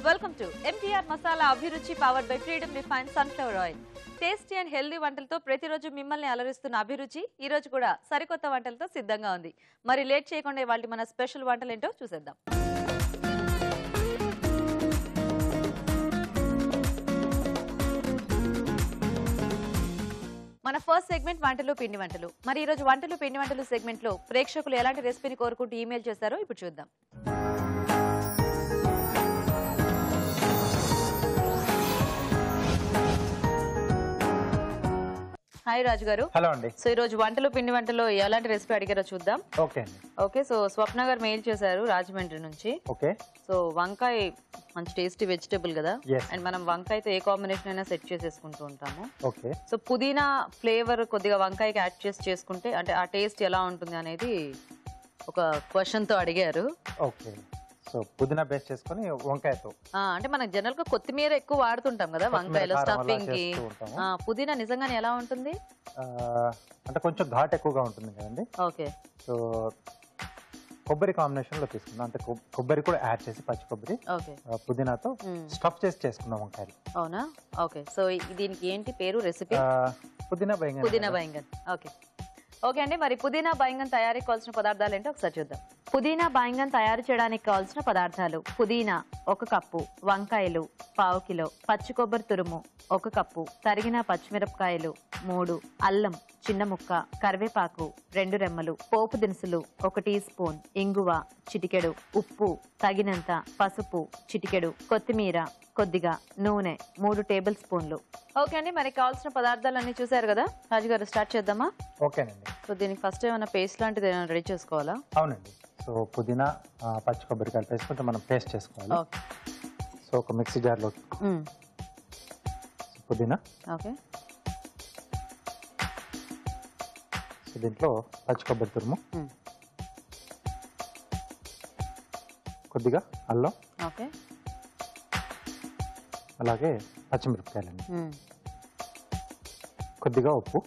Welcome to MTR masala Abhiruchi powered by Freedom refined sunflower oil. Tasty and healthy వంటలతో ప్రతిరోజు మిమ్మల్ని అలరిస్తున్న అభిరుచి ఈ రోజు కూడా సరికొత్త వంటలతో సిద్ధంగా ఉంది. మరి లేట్ చేయకుండా ఇవాల్టి మన స్పెషల్ వంటలు ఏంటో చూసేద్దాం. మన ఫస్ట్ సెగ్మెంట్ వంటలు పిండి వంటలు. మరి ఈ రోజు వంటలు పిండి వంటలు సెగ్మెంట్ లో ప్రేక్షకులు ఎలాంటి రెసిపీని కోరుకుంటూ ఈమెయిల్ చేశారో ఇప్పుడు చూద్దాం. హాయ్ రాజు గారు. హలో అండి. సో ఈ రోజు వంటలు పిండి వంటలో ఎలాంటి రెసిపీ అడిగారో చూద్దాం. ఓకే అండి. ఓకే, సో స్వప్న గారు మెయిల్ చేశారు రాజమండ్రి నుంచి. ఓకే. సో వంకాయ మంచి టేస్టీ వెజిటబుల్ కదా, అండ్ మనం వంకాయతో ఏ కాంబినేషన్ అయినా సెట్ చేసేసుకుంటూ ఉంటాము. ఓకే. సో పుదీనా ఫ్లేవర్ కొద్దిగా వంకాయకి యాడ్ చేసి చేసుకుంటే అంటే ఆ టేస్ట్ ఎలా ఉంటుంది అనేది ఒక క్వశ్చన్ తో అడిగారు. ఓకే. సో పుదీనా బేస్ చేసుకొని వంకాయతో అంటే మనం జనరల్ గా కొత్తిమీర ఎక్కువ వాడుతుంటాం కదా వంకాయలో స్టఫింగ్ కి. పుదీనా నిజంగానే ఎలా ఉంటుంది అంటే కొంచెం ఘాట్ ఎక్కువగా ఉంటుంది కదండి. ఓకే. సో కొబ్బరి కాంబినేషన్ లో తీసుకున్నాం, అంటే కొబ్బరి కూడా యాడ్ చేసి పచ్చి కొబ్బరి పుదీనాతో స్టఫ్ చేసి చేసుకున్నాం వంకాయలు. అవునా? ఓకే. సో దీనికి ఏంటి పేరు రెసిపీ? పుదీనా బైంగన్. పుదీనా బైంగన్. ఓకే ఓకే అండి. మరి పుదీనా బైంగన్ తయారీకి కావాల్సిన పదార్థాలు ఏంటో ఒకసారి చూద్దాం. పుదీనా బైంగన్ తయారు చేయడానికి కావాల్సిన పదార్థాలు: పుదీనా 1 కప్పు, వంకాయలు 1/2 కిలో, పచ్చి కొబ్బరి తురుము 1 కప్పు, తరిగిన పచ్చిమిరపకాయలు 3, అల్లం చిన్న ముక్క, కరివేపాకు 2 రెమ్మలు, పోపు దినుసులు 1 టీ స్పూన్, ఇంగువ చిటికెడు, ఉప్పు తగినంత, పసుపు చిటికెడు, కొత్తిమీర కొద్దిగా, నూనె 3 టేబుల్ స్పూన్లు. ఓకే అండి. మరి కావాల్సిన పదార్థాలన్నీ చూసారు కదా రాజు గారు, స్టార్ట్ చేద్దామా? ఓకేనండి. సో దీనికి ఫస్ట్ ఏమైనా పేస్ట్ లాంటిది ఏమైనా రెడీ చేసుకోవాలా? అవునండి. సో పుదీనా పచ్చి కొబ్బరి కలిపి వేసుకుంటే మనం పేస్ట్ చేసుకోవాలి. సో ఒక మిక్సీ జార్లో పుదీనా. ఓకే. సో దీంట్లో పచ్చి కొబ్బరి తురుము, కొద్దిగా అల్లం, ఓకే, అలాగే పచ్చిమిరపకాయలండి, కొద్దిగా ఉప్పు,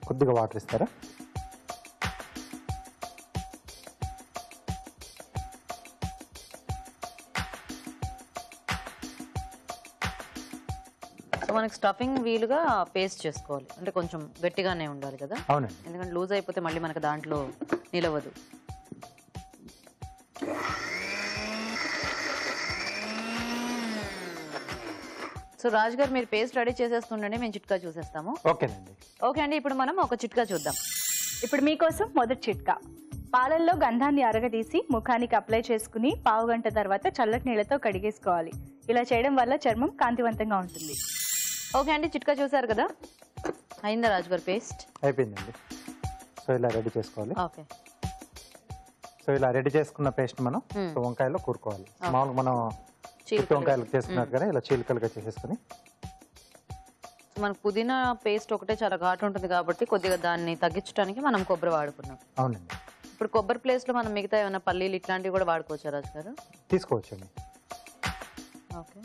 కొద్దిగా వాటర్ ఇస్తారా? సో మనకి స్టఫింగ్ వీలుగా పేస్ట్ చేసుకోవాలి, అంటే కొంచెం గట్టిగానే ఉండాలి కదా. అవునండి. ఎందుకంటే లూజ్ అయిపోతే మళ్ళీ మనకి దాంట్లో నిలవదు. సో రాజు గారు మీరు పేస్ట్ రెడీ చేసేస్తుండండి, మేము చిట్కా చూసేస్తాము. ఓకేనండి. ఓకే అండి. ఇప్పుడు మనం ఒక చిట్కా చూద్దాం. ఇప్పుడు మీకోసం మొదటి చిట్కా: పాలల్లో గంధాన్ని అరగదీసి ముఖానికి అప్లై చేసుకుని 1/2 గంట తర్వాత చల్లటి నీళ్లతో కడిగేసుకోవాలి. ఇలా చేయడం వల్ల చర్మం కాంతివంతంగా ఉంటుంది. ఓకే అండి, చిట్కా చూసారు కదా. అయిందా రాజు గారు పేస్ట్? అయిపోయిందండి. సో ఇలా రెడీ చేసుకోవాలి. ఓకే. సో ఇలా రెడీ చేసుకున్న పేస్ట్ మనం వంకాయలో కూరుకోవాలి. మామూలుగా మనం వంకాయలు చేసుకున్నట్టుగానే ఇలా చీలికలుగా చేసేసుకుని. మనకు పుదీనా పేస్ట్ ఒకటే చాలా ఘాటు ఉంటుంది కాబట్టి కొద్దిగా దాన్ని తగ్గించడానికి మనం కొబ్బరి వాడుకున్నాం. అవునండి. ఇప్పుడు కొబ్బరి ప్లేస్ లో మనం మిగతా ఏమైనా పల్లీలు ఇట్లాంటివి కూడా వాడుకోవచ్చా రాజు గారు? తీసుకోవచ్చండి. ఓకే.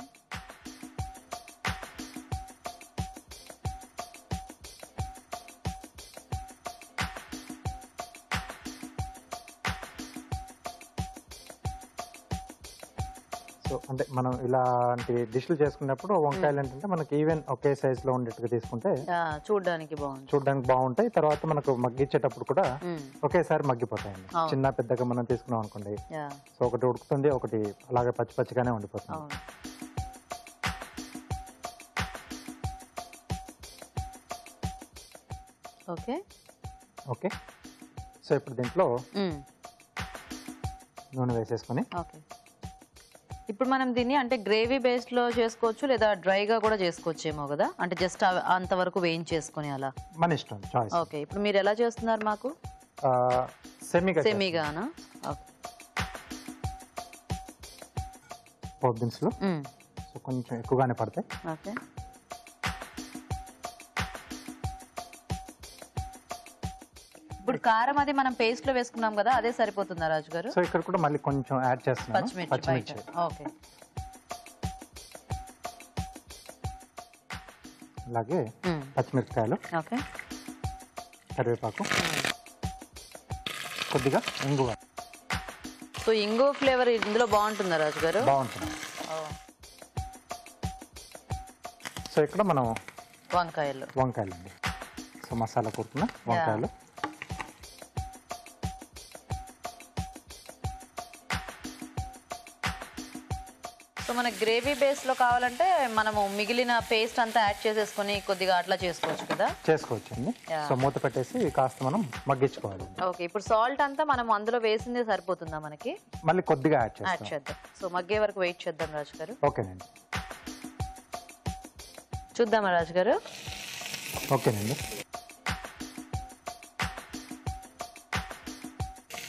సో అంటే మనం ఇలాంటి డిష్లు చేసుకున్నప్పుడు వంకాయలు ఏంటంటే మనకి ఈవెన్ ఒకే సైజ్ లో ఉండేట్టుగా తీసుకుంటే చూడడానికి బాగుంటాయి. తర్వాత మనకు మగ్గించేటప్పుడు కూడా ఒకేసారి మగ్గిపోతాయండి. చిన్న పెద్దగా మనం తీసుకున్నాం అనుకోండి, సో ఒకటి ఉడుకుతుంది, ఒకటి అలాగే పచ్చి పచ్చిగానే ఉండిపోతుంది. Okay okay. సో ఇప్పుడు దీంట్లో నూనె వేసేసుకొని. ఇప్పుడు మనం దీన్ని అంటే గ్రేవీ బేస్డ్ లో చేసుకోవచ్చు లేదా డ్రైగా కూడా చేసుకోవచ్చేమో కదా, అంటే జస్ట్ అంతవరకు వేయించేసుకుని అలా మన ఇష్టం, చాయిస్. ఓకే. ఇప్పుడు మీరు ఎలా చేస్తున్నారు? మాకు సెమీగానా? పోపు దినుసులు సో కొంచెం ఎక్కువగానే పడతాయి. ఓకే. ఇప్పుడు కారం అది మనం పేస్ట్ లో వేసుకున్నాం కదా, అదే సరిపోతుందా రాజు గారు? సో ఇక్కడ కూడా మళ్ళీ కొంచెం యాడ్ చేస్తున్నాను పచ్చిమిర్చి. ఓకే. అలాగే పచ్చిమిరపకాయలు, ఓకే, కరివేపాకు, కొద్దిగా ఇంగువ, సో ఇంగు ఫ్లేవర్ ఇందులో బాగుంటుందా రాజు గారు? బాగుంటుంది. సో ఇక్కడ మనం వంకాయలు అండి. సో మసాలా కూరుకున్న వంకాయలు. సో మన గ్రేవీ బేస్ లో కావాలంటే మనము మిగిలిన పేస్ట్ అంతా యాడ్ చేసేసుకొని కొద్దిగా అట్లా చేసుకోవచ్చు కదా? చేసుకోవచ్చు అండి. సో మూత పెట్టేసి కాస్త మనం మగ్గించుకోవాలి. ఓకే, ఇప్పుడు సాల్ట్ అంతా మనం అందులో వేసిందే సరిపోతుందా మనకి? మళ్ళీ కొద్దిగా యాడ్ చేద్దాం. సో మగ్గే వరకు వెయిట్ చేద్దాం రాజు గారు. ఓకేనండి. చూద్దామా రాజు గారు? ఓకేనండి.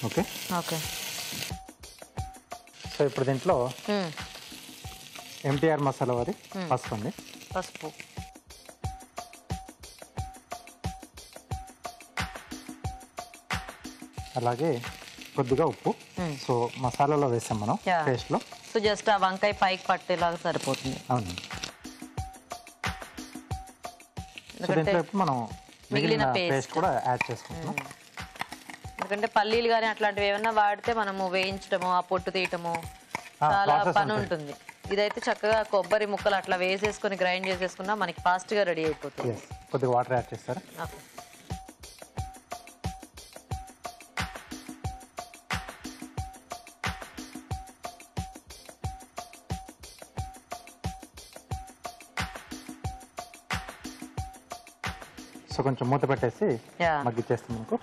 Okay okay. సో ఇప్పుడు దీంట్లో ఎంటీఆర్ మసాలా వారి పసుపు అండి. పసుపు, అలాగే కొద్దిగా ఉప్పు. సో మసాలాలో వేసాం మనం పేస్ట్ లో. సో జస్ట్ ఆ వంకాయ పైకి పట్టేలాగా సరిపోతుంది. అవునండి. సో దీంట్లో ఇప్పుడు మనం మిగిలిన పేస్ట్ కూడా యాడ్ చేసుకుంటున్నాం. ఎందుకంటే పల్లీలు కానీ అట్లాంటివి ఏమన్నా వాడితే మనము వేయించడము, ఆ పొట్టు తీయటము చాలా పని ఉంటుంది. ఇదైతే చక్కగా కొబ్బరి ముక్కలు అట్లా వేసేసుకొని గ్రైండ్ చేసేసుకున్నా మనకి ఫాస్ట్ గా రెడీ అయిపోతుంది. కొద్దిగా వాటర్ యాడ్ చేస్తారా? సో కొంచెం మూత పెట్టేసి మగ్గిచ్చేస్తాం మనకు.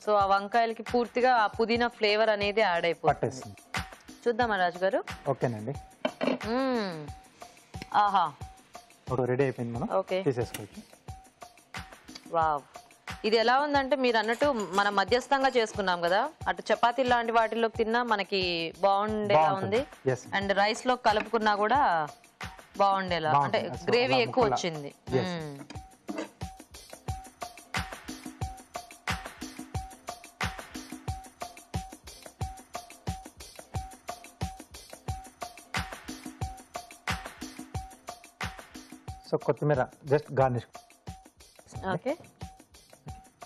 సో ఆ వంకాయలకి పూర్తిగా ఆ పుదీనా ఫ్లేవర్ అనేది యాడ్ అయిపోతుంది. చూద్దామా రాజు గారు? ఓకేనండి. ఆహా, రెడీ అయిపోయింది. మనం తీసేసుకోవచ్చు. వావ్, ఇది ఎలా ఉందంటే మీరు అన్నట్టు మనం మధ్యస్థంగా చేసుకున్నాం కదా, అటు చపాతీ లాంటి వాటిలో తిన్నా మనకి బాగుండేలా ఉంది. అండ్ రైస్ లో కలుపుకున్నా కూడా బాగుండేలా, అంటే గ్రేవీ ఎక్కువ వచ్చింది. సో కొత్తిమీర జస్ట్ గార్నిష్. ఓకే,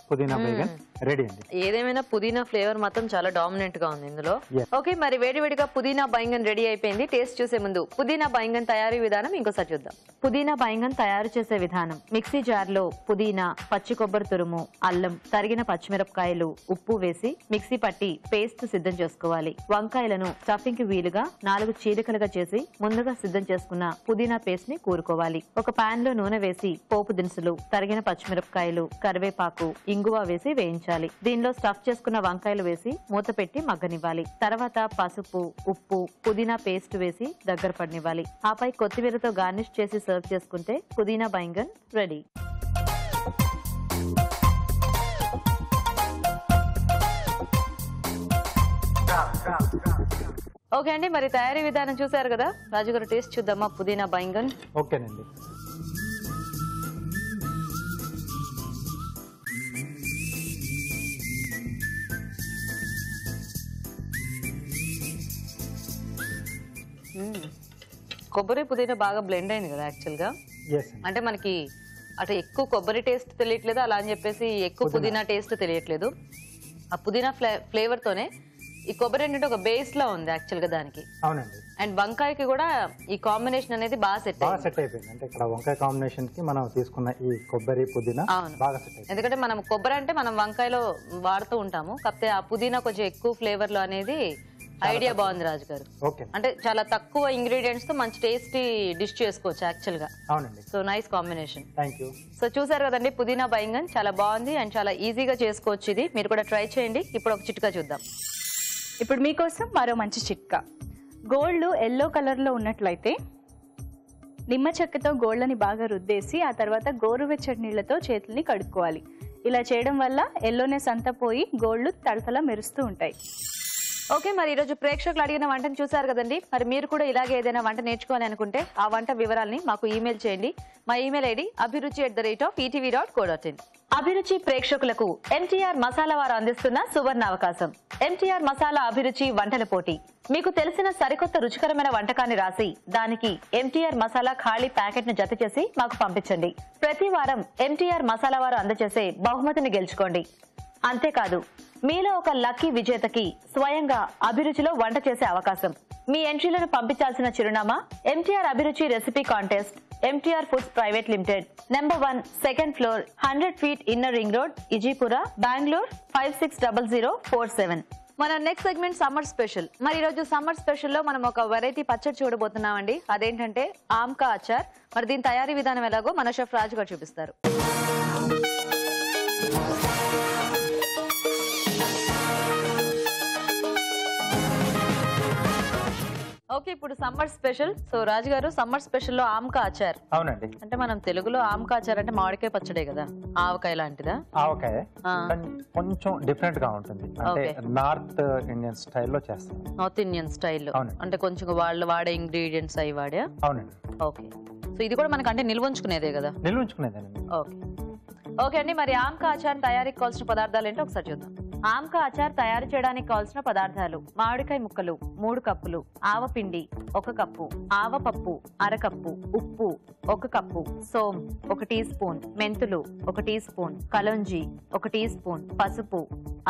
పుదీనా బైగన్ రెడీ అండి. ఏదేమైనా పుదీనా ఫ్లేవర్ మాత్రం చాలా డామినెంట్ గా ఉంది ఇందులో. ఓకే, మరి వేడివేడిగా పుదీనా బైంగన్ రెడీ అయిపోయింది. టేస్ట్ చూసే ముందు పుదీనా బైంగన్ తయారీ విధానం ఇంకోసారి చూద్దాం. పుదీనా బైంగన్ తయారు చేసే విధానం: మిక్సీ జార్ లో పుదీనా, పచ్చి కొబ్బరి తురుము, అల్లం, తరిగిన పచ్చిమిరపకాయలు, ఉప్పు వేసి మిక్సీ పట్టి పేస్ట్ సిద్ధం చేసుకోవాలి. వంకాయలను స్టఫింగ్ కి వీలుగా 4 చీలికలుగా చేసి ముందుగా సిద్ధం చేసుకున్న పుదీనా పేస్ట్ ని కూరుకోవాలి. ఒక పాన్ లో నూనె వేసి పోపు దినుసులు, తరిగిన పచ్చిమిరపకాయలు, కరివేపాకు, ఇంగువ వేసి వేయించాలి. దీనిలో స్టఫ్ చేసుకున్న వంకాయలు వేసి మూత పెట్టి మగ్గనివ్వాలి. తర్వాత పసుపు, ఉప్పు, పుదీనా పేస్ట్ వేసి దగ్గర పడనివ్వాలి. ఆపై కొత్తిమీరతో గార్నిష్ చేసి సర్వ్ చేసుకుంటే పుదీనా బైంగన్ రెడీ. ఓకే అండి, మరి తయారీ విధానం చూసారు కదా. రాజుగారు టేస్ట్ చూద్దామా పుదీనా బైంగన్? ఓకేనండి. కొబ్బరి పుదీనా బాగా బ్లెండ్ అయింది కదా యాక్చువల్ గా. అంటే మనకి అటు ఎక్కువ కొబ్బరి టేస్ట్ తెలియట్లేదు, అలా అని చెప్పేసి ఎక్కువ పుదీనా టేస్ట్ తెలియట్లేదు. ఆ పుదీనా ఫ్లేవర్ తోనే ఈ కొబ్బరి ఏంటంటే ఒక బేస్ లా ఉంది యాక్చువల్ గా దానికి. అవునండి. అండ్ వంకాయకి కూడా ఈ కాంబినేషన్ అనేది బాగా సెట్ అయిపోయింది. అంటే ఇక్కడ వంకాయ కాంబినేషన్ కి మనం తీసుకున్న ఈ కొబ్బరి పుదీనా బాగా సెట్ అయింది. ఎందుకంటే మనం కొబ్బరి అంటే మనం వంకాయలో వాడుతూ ఉంటాము, కాకపోతే ఆ పుదీనా కొంచెం ఎక్కువ ఫ్లేవర్ లో అనేది ఐడియా బాగుంది రాజు గారు. అంటే చాలా తక్కువ ఇంగ్రీడియంట్స్ తో మంచి టేస్టీ డిష్ చేసుకోవచ్చు యాక్చువల్ గా. అవునండి. So nice combination. Thank you. So చూసారు కదండి పుదీనా బైంగన్ చాలా బాగుంది అండ్ చాలా ఈజీగా చేసుకోవచ్చు. ఇది మీరు కూడా ట్రై చేయండి. ఇప్పుడు ఒక చిట్కా చూద్దాం. ఇప్పుడు మీకోసం మరో మంచి చిట్కా. గోళ్ళు ఎల్లో కలర్లో ఉన్నట్లయితే నిమ్మ చెక్కతో గోళ్ళని బాగా రుద్దేసి ఆ తర్వాత గోరువెచ్చటి నీళ్లతో చేతుల్ని కడుక్కోవాలి. ఇలా చేయడం వల్ల ఎల్లోనెస్ అంతా పోయి గోళ్ళు తడతల మెరుస్తూ ఉంటాయి. ఓకే, మరి ఈరోజు ప్రేక్షకులు అడిగిన వంటను చూసారు కదండి. మరి మీరు కూడా ఇలాగే ఏదైనా వంట నేర్చుకోవాలి అనుకుంటే ఆ వంట వివరాలని మాకు ఈమెయిల్ చేయండి. మా ఈమెయిల్ ఐడి abhiruchi@etv.co.in. అభిరుచి ప్రేక్షకులకు ఎంటీఆర్ మసాలా వారు అందిస్తున్న సువర్ణ అవకాశం. ఎంటీఆర్ మసాలా అభిరుచి వంటల పోటీ. మీకు తెలిసిన సరికొత్త రుచికరమైన వంటకాన్ని రాసి దానికి ఎంటీఆర్ మసాలా ఖాళీ ప్యాకెట్ ను జత చేసి మాకు పంపించండి. ప్రతి వారం ఎంటీఆర్ మసాలా వారు అందజేసే బహుమతిని గెలుచుకోండి. అంతేకాదు మీలో ఒక లక్కీ విజేతకి స్వయంగా అభిరుచిలో వంట చేసే అవకాశం. మీ ఎంట్రీలను పంపించాల్సిన చిరునామా MTR Abhiruchi recipe contest, MTR foods private limited, number 1, second floor, 100 feet inner ring road, Ejipura, Bengaluru 560047. మన నెక్స్ట్ సెగ్మెంట్ సమ్మర్ స్పెషల్. మరి ఈరోజు సమ్మర్ స్పెషల్ లో మనం ఒక వెరైటీ పచ్చడి చూడబోతున్నామండి. అదేంటంటే ఆమ్కా అచార్. మరి దీని తయారీ విధానం ఎలాగో మన షెఫ్ రాజు గారు చూపిస్తారు. ఓకే, ఇప్పుడు సమ్మర్ స్పెషల్. సో రాజు గారు, సమ్మర్ స్పెషల్ లో ఆమ్కా అచార్. అవునండి. అంటే మనం తెలుగులో ఆమ్కా అచార్ అంటే మామిడికాయ పచ్చడే కదా, ఆవకాయ లాంటిదా? ఆవకాయ కొంచెం డిఫరెంట్ గా ఉంటుంది. అంటే నార్త్ ఇండియన్ స్టైల్లో చేస్తాం. నార్త్ ఇండియన్ స్టైల్లో అంటే కొంచెం వాళ్ళు వాడే ఇంగ్రీడియంట్స్ అవి వాడా? అవునండి. ఓకే, సో ఇది కూడా మనకు అంటే నిల్వ ఉంచుకునేదే కదా? నిల్వ ఉంచుకునేదేనండి. ఓకే ఓకే అండి. మరి ఆమ్కా అచార్ తయారీకి కావాల్సిన పదార్థాలు ఏంటో ఒకసారి చూద్దాం. ఆమ్కా అచార్ తయారు చేయడానికి కావాల్సిన పదార్థాలు: మామిడికాయ ముక్కలు 3 కప్పులు, ఆవపిండి 1 కప్పు, ఆవపప్పు 1/2 కప్పు, ఉప్పు 1 కప్పు, సోమ్ 1 టీ స్పూన్, మెంతులు 1 టీ స్పూన్, కలోంజీ 1 టీ స్పూన్, పసుపు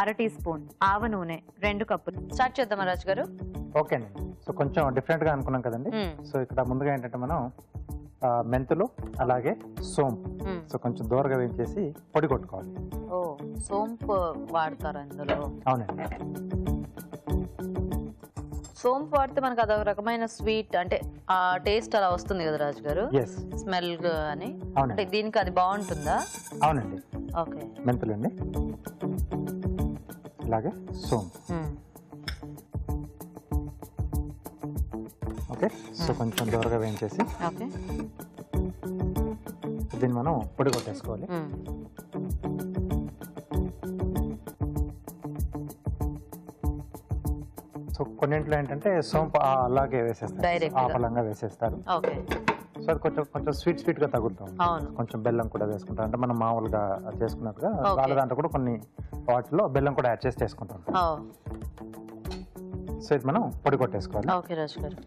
1/2 టీ స్పూన్, ఆవ నూనె 2 కప్పులు. స్టార్ట్ చేద్దామా రాజు గారు? ఓకేనండి. సో కొంచెం డిఫరెంట్ గా అనుకున్నాం కదండి. సో ఇక్కడ ముందుగా ఏంటంటే మనం మెంతులు అలాగే సోంపు సో కొంచెం దూరగా వేయించేసి పొడి కొట్టుకోవాలి. ఓ, సోంపు వాడతారు అందులో? అవునండి. సోంపు వాడితే మనకు అదొక రకమైన స్వీట్, అంటే ఆ టేస్ట్ అలా వస్తుంది కదా రాజు గారు, స్మెల్ అని. అంటే దీనికి అది బాగుంటుందా? అవునండి. ఓకే, మెంతులు అండి అలాగే సోంపు. ఓకే, సో కొంచెం దూరగా వేయించేసి ఓకే దీన్ని మనం పొడి కొట్టేసుకోవాలి. సో కొన్నింట్లో ఏంటంటే సోంపు అలాగే వేసేస్తారు, ఆపలంగా వేసేస్తారు. సో అది కొంచెం స్వీట్ గా తగులుతుంది. కొంచెం బెల్లం కూడా వేసుకుంటారు. అంటే మనం మామూలుగా చేసుకున్నట్టుగా వాళ్ళ దాంట్లో కూడా కొన్ని వాటిలో బెల్లం కూడా యాడ్ చేసి చేసుకుంటాం. సో ఇది మనం పొడి కొట్టేసుకోవాలి. ఓకే రాజు గారు.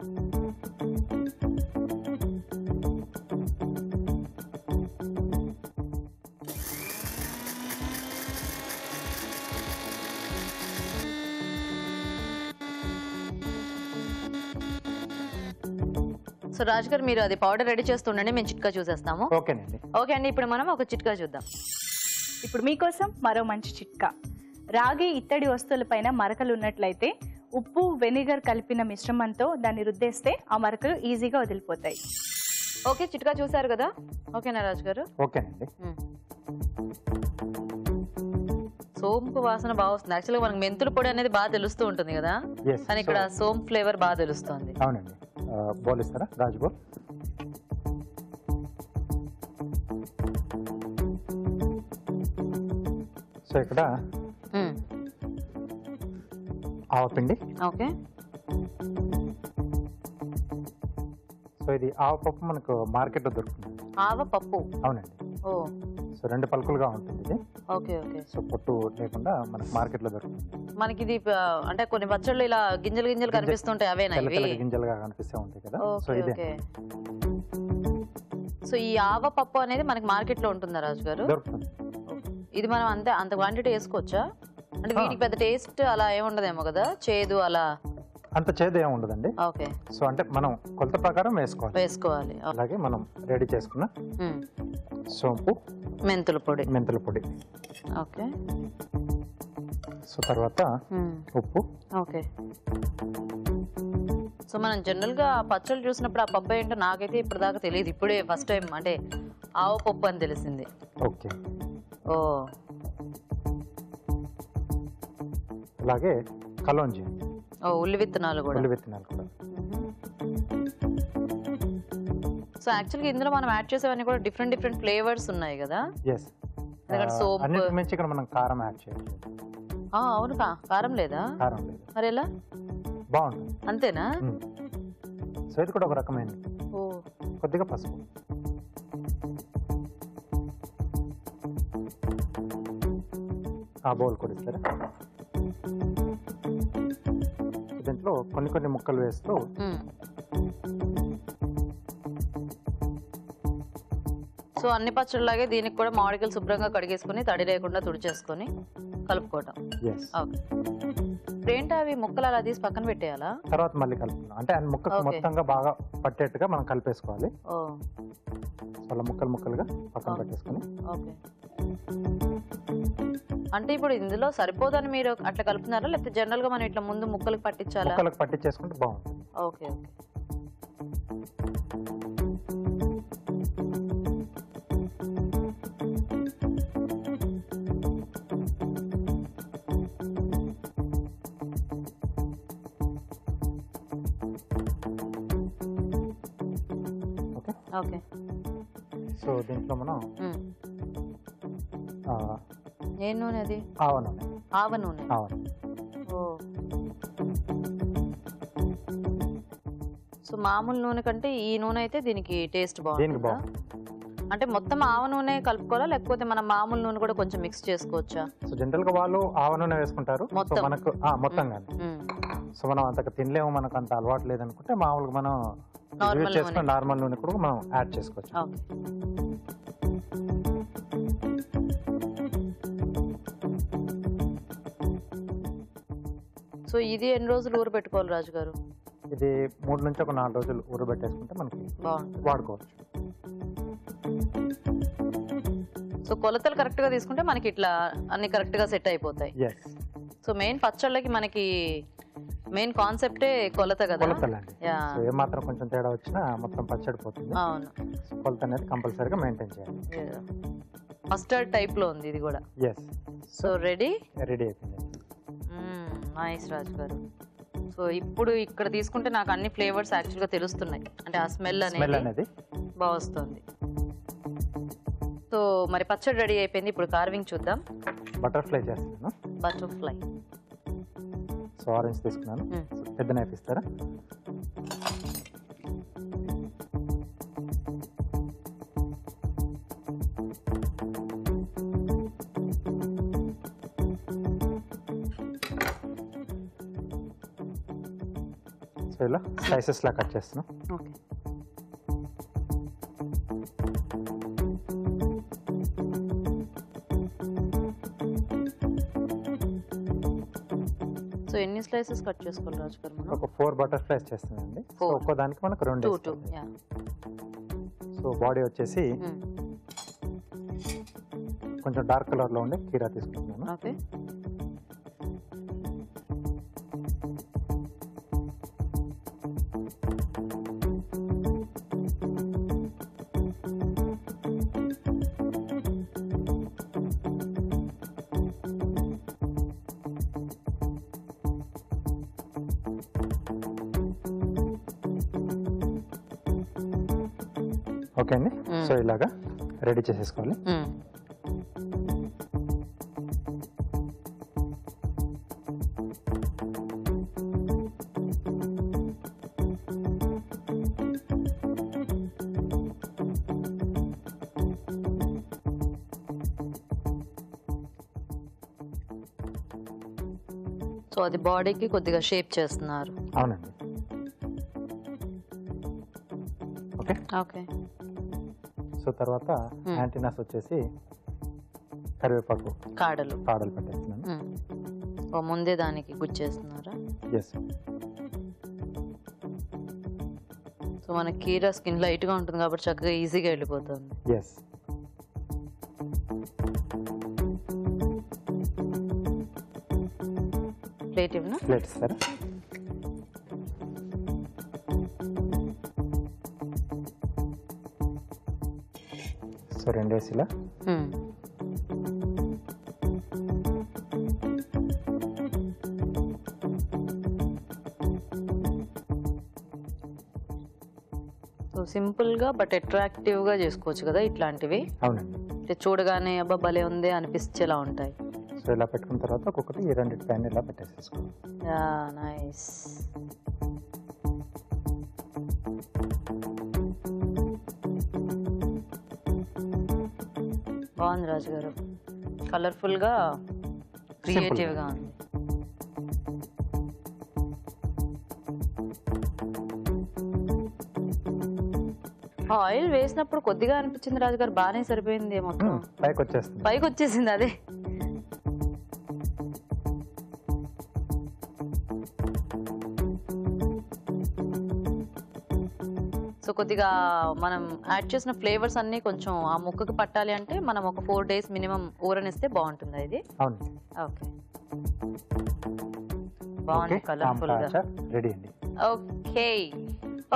సో రాజు గారు, మీరు అది పౌడర్ రెడీ చేస్తుండండి, మేము చిట్కా చూసేస్తాము. ఓకేనండి. ఓకే అండి, ఇప్పుడు మనం ఒక చిట్కా చూద్దాం. ఇప్పుడు మీకోసం మరో మంచి చిట్కా. రాగి ఇత్తడి వస్తువులపైన మరకలు ఉన్నట్లయితే ఉప్పు, వెనిగర్ కలిపిన మిశ్రమంతో దాన్ని రుద్దేస్తే ఆ మరకలు ఈజీగా వదిలిపోతాయి. ఓకే, చిట్కా చూసారు కదా? ఓకేనా రాజు గారు? ఓకేనండి. సోంపు వాసన బాగా వస్తుంది. యాక్చువల్గా మనకి మెంతుల పొడి అనేది బాగా తెలుస్తూ ఉంటుంది కదా, కానీ ఇక్కడ సోంపు ఫ్లేవర్ బాగా తెలుస్తుంది. అవునండి. బౌల్ ఇస్తారా రాజు? బౌల్. సో ఇక్కడ ఆవపిండి. ఓకే, సో ఇది ఆవపప్పు మనకు మార్కెట్లో దొరుకుతుంది. ఆవపప్పు? అవునండి. ఓ, సో 2 పలుకులుగా ఉంటుంది ఇది. Okay okay. సో పొట్టు లేకుండా మనకు మార్కెట్లో దొరుకుతుంది. మనకి ఇది అంటే కొన్ని పచ్చళ్ళు ఇలా గింజలు గింజలు కనిపిస్తుంటాయి, అవేనా ఇవి? గింజలుగా కనిపిస్తూ ఉంటాయి కదా. సో ఇదే. సో ఈ ఆవపప్పు అనేది మనకి మార్కెట్ లో ఉంటుందా రాజు గారు? దొరుకుతుంది. ఇది మనం అంత క్వాంటిటీ వేసుకోవచ్చా? అంటే వీటికి పెద్ద టేస్ట్ అలా ఏముండదేమో కదా, చేదు అలా? అంత చేదు ఏమి ఉండదండి. ఓకే. సో అంటే మనం కొలత ప్రకారం వేసుకోవాలి. అలాగే మనం రెడీ చేసుకున్న సోంపు, మెంతుల పొడి. ఓకే. సో తర్వాత ఉప్పు. ఓకే. సో మనం జనరల్ గా పచ్చళ్ళు చూసినప్పుడు ఆ పప్పు ఏంటో నాకైతే ఇప్పటిదాకా తెలియదు, ఇప్పుడే ఫస్ట్ టైం అంటే ఆవు పప్పు అని తెలిసింది. ఓకే. ఓ, అలాగే కలోంజీ. ఉల్లి విత్తనాలు కూడా. సో యాక్చువల్గా ఇందులో మనం యాడ్ చేసేవన్నీ కూడా డిఫరెంట్ ఫ్లేవర్స్ ఉన్నాయి కదా. ఇక్కడ మనం కారం యాడ్ చేయాలి. అవును, కారం లేదా? కారం లేదు. మరి ఎలా? బాగుంటుంది. అంతేనా? సో ఇది కూడా ఒక రకమైన. కొద్దిగా పసుపు. ఆ బౌల్ కూడా ఇస్తారా? దీంట్లో కొన్ని ముక్కలు వేస్తూ సో అన్ని పచ్చళ్ళలాగే దీనికి కూడా మామిడికాయలు శుభ్రంగా కడిగేసుకుని తడి లేకుండా తుడిచేసుకొని కలుపుకోవటం. ఎస్. ఓకే. ఏంటి అవి ముక్కలు అలా తీసి పక్కన పెట్టేయాలా? తర్వాత మళ్ళీ కలుపుతున్నాం. అంటే ఆ ముక్కకు మొత్తంగా బాగా పట్టేట్టుగా మనం కలిపేసుకోవాలి. ఓ, అలా ముక్కలు ముక్కలుగా పక్కన పెట్టేసుకొని. ఓకే. అంటే ఇప్పుడు ఇందులో సరిపోదని మీరు అట్లా కలుపుతున్నారా, లేకపోతే జనరల్ గా మనం ఇట్లా ముందు ముక్కలకు పట్టించాలా? ముక్కలకు పట్టించేసుకుంటే బాగుంటుంది. Okay, okay. ఓకే. సో దీంట్లో మనం ఏ నూనె అది? ఆవ నూనె. ఆవ నూనె. ఓ, సో మామూలు నూనె కంటే ఈ నూనె అయితే దీనికి టేస్ట్ బాగుంది. అంటే మొత్తం ఆవ నూనె కలుపుకోవాలా, లేకపోతే మనం మామూలు నూనె కూడా కొంచెం మిక్స్ చేసుకోవచ్చా? సో జనరల్ గా వాళ్ళు ఆవ నూనె వేసుకుంటారు. మొత్తం మనకు మొత్తం కానీ. సో మనం అంతకు తినలేము, మనకు అంత అలవాటు లేదనుకుంటే మామూలుగా మనం నార్మల్ నూనె కూడా మనం యాడ్ చేసుకోవచ్చు. సో ఇది ఎన్ని రోజులు ఊరబెట్టుకోవాలి రాజు గారు? ఇది 3 నుంచి ఒక 4 రోజులు ఊరబెట్టేసుకుంటే మనకి వాడుకోవచ్చు. సో కొలతలు కరెక్ట్ గా తీసుకుంటే మనకి ఇట్లా అన్ని కరెక్ట్ గా సెట్ అయిపోతాయి. సో మెయిన్ పచ్చళ్ళకి మనకి మెయిన్ కాన్సెప్టే కొలత కదా. ఏమాత్రం కొంచెం తేడా వచ్చినా మొత్తం పచ్చడి పోతుంది. అవును, కొలత అనేది కంపల్సరీగా మెయింటైన్ చేయాలి. మస్టర్డ్ టైప్ లో ఉంది ఇది కూడా. సో రెడీ అయిపోయింది. నైస్ రాజు గారు. సో ఇప్పుడు ఇక్కడ తీసుకుంటే నాకు అన్ని ఫ్లేవర్స్ యాక్చువల్ గా తెలుస్తున్నాయి. అంటే ఆ స్మెల్ అనేది బాగా వస్తుంది. సో మరి పచ్చడి రెడీ అయిపోయింది. ఇప్పుడు కార్వింగ్ చూద్దాం. బటర్ఫ్లై చేస్తున్నాను. బటర్ఫ్లై. సో ఆరెంజ్ తీసుకున్నాను. పెద్ద నైఫ్ ఇస్తారా? సో ఇలా స్లైసెస్ లా కట్ చేస్తున్నాం. ఓకే. సో ఎన్ని స్లైసెస్ కట్ చేసుకోవాలి రాజు గారు? ఒక 4 బటర్ఫ్లైస్ చేస్తున్నానండి. ఒక్కో దానికి మనకు 2. సో బాడీ వచ్చేసి కొంచెం డార్క్ కలర్ లో ఉండే కీరా తీసుకుంటున్నాను. ఓకే. ఓకే అండి. సో ఇలాగా రెడీ చేసేసుకోవాలి. సో అది బాడీకి కొద్దిగా షేప్ చేస్తున్నారు. అవునండి. ఓకే. ఓకే. సో తర్వాత యాంటీనాస్ వచ్చేసి కరివేపాకు కాడలు పెట్టేస్తున్నాను. ఓ ముందే దానికి గుచ్చేస్తున్నారా? ఎస్. సో మన కీరా స్కిన్ లైట్ గా ఉంటుంది కాబట్టి చక్కగా ఈజీగా వెళ్ళిపోతుంది. ఎస్. ప్లేట్ ఇస్తారా? సో 2 వేసి ఇలా. సో సింపుల్ గా బట్ అట్రాక్టివ్ గా చేసుకోవచ్చు కదా ఇట్లాంటివి. అవునండి. చూడగానే అబ్బా భలే ఉంది అనిపించేలా ఉంటాయి. సో ఇలా పెట్టుకున్న తర్వాత ఒక్కొక్కటి ఈ 2 పైన ఇలా పెట్టేసేసుకోవాలి. Yeah, nice. బాగుంది రాజు గారు. కలర్ఫుల్ గా క్రియేటివ్ గా ఉంది. ఆయిల్ వేసినప్పుడు కొద్దిగా అనిపించింది రాజు గారు, బాగానే సరిపోయింది. మొత్తం పైకి వచ్చేసింది అదే. సో కొద్దిగా మనం యాడ్ చేసిన ఫ్లేవర్స్ అన్ని కొంచెం ఆ ముక్కకి పట్టాలి అంటే మనం ఒక 4 days మినిమం ఊరనిస్తే బాగుంటుంది ఇది. అవును. ఓకే, బాగుంది కలర్ఫుల్ గా. రెడీ అండి. ఓకే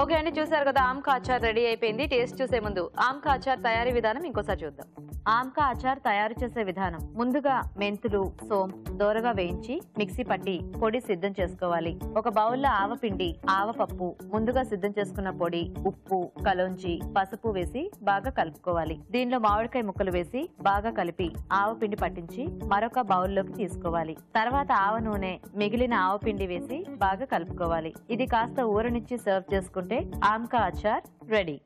ఓకే అండి, చూసారు కదా ఆమ్కా అచార్ రెడీ అయిపోయింది. టేస్ట్ చూసే ముందు ఆమ్కా అచార్ తయారీ విధానం ఇంకోసారి చూద్దాం. ఆమ్కా అచార్ తయారు చేసే విధానం: ముందుగా మెంతులు, సోంపు దోరగా వేయించి మిక్సీ పట్టి పొడి సిద్ధం చేసుకోవాలి. ఒక బౌల్లో ఆవపిండి, ఆవపప్పు, ముందుగా సిద్ధం చేసుకున్న పొడి, ఉప్పు, కలోంజి, పసుపు వేసి బాగా కలుపుకోవాలి. దీనిలో మామిడికాయ ముక్కలు వేసి బాగా కలిపి ఆవపిండి పట్టించి మరొక బౌల్లోకి తీసుకోవాలి. తర్వాత ఆవ నూనె, మిగిలిన ఆవపిండి వేసి బాగా కలుపుకోవాలి. ఇది కాస్త ఊరనిచ్చి సర్వ్ చేసుకుంటే ఆమ్కా అచార్ రెడీ.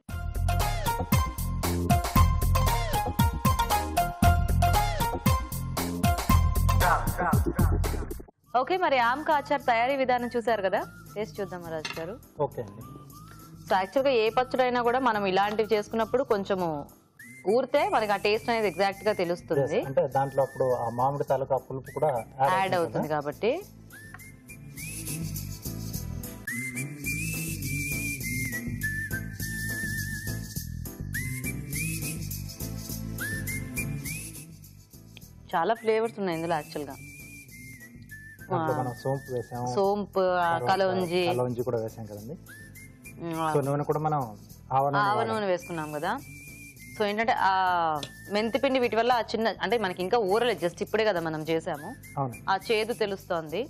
ఓకే, మరి ఆమ్కా అచార్ తయారీ విధానం చూసారు కదా, టేస్ట్ చూద్దాం రాజు గారు. ఓకే అండి. సో యాక్చువల్గా ఏ పచ్చడైనా కూడా మనం ఇలాంటివి చేసుకున్నప్పుడు కొంచెము ఊరితే మనకి ఆ టేస్ట్ అనేది ఎగ్జాక్ట్ గా తెలుస్తుంది. అంటే దాంట్లో అప్పుడు ఆ మామిడి తాలూకా పులుపు కూడా యాడ్ అవుతుంది కాబట్టి. చాలా ఫ్లేవర్స్ ఉన్నాయి ఇందులో యాక్చువల్గా. సోంపు వేసాము, సోంపు, కలోంజి కూడా వేసాం కదండి. సో నూనె కూడా మనం ఆవ నూనె వేసుకున్నాం కదా. సో ఏంటంటే ఆ మెంతిపిండి వీటి వల్ల ఆ చిన్న అంటే మనకి ఇంకా ఊరలేదు, జస్ట్ ఇప్పుడే కదా మనం చేసాము, ఆ చేదు తెలుస్తోంది.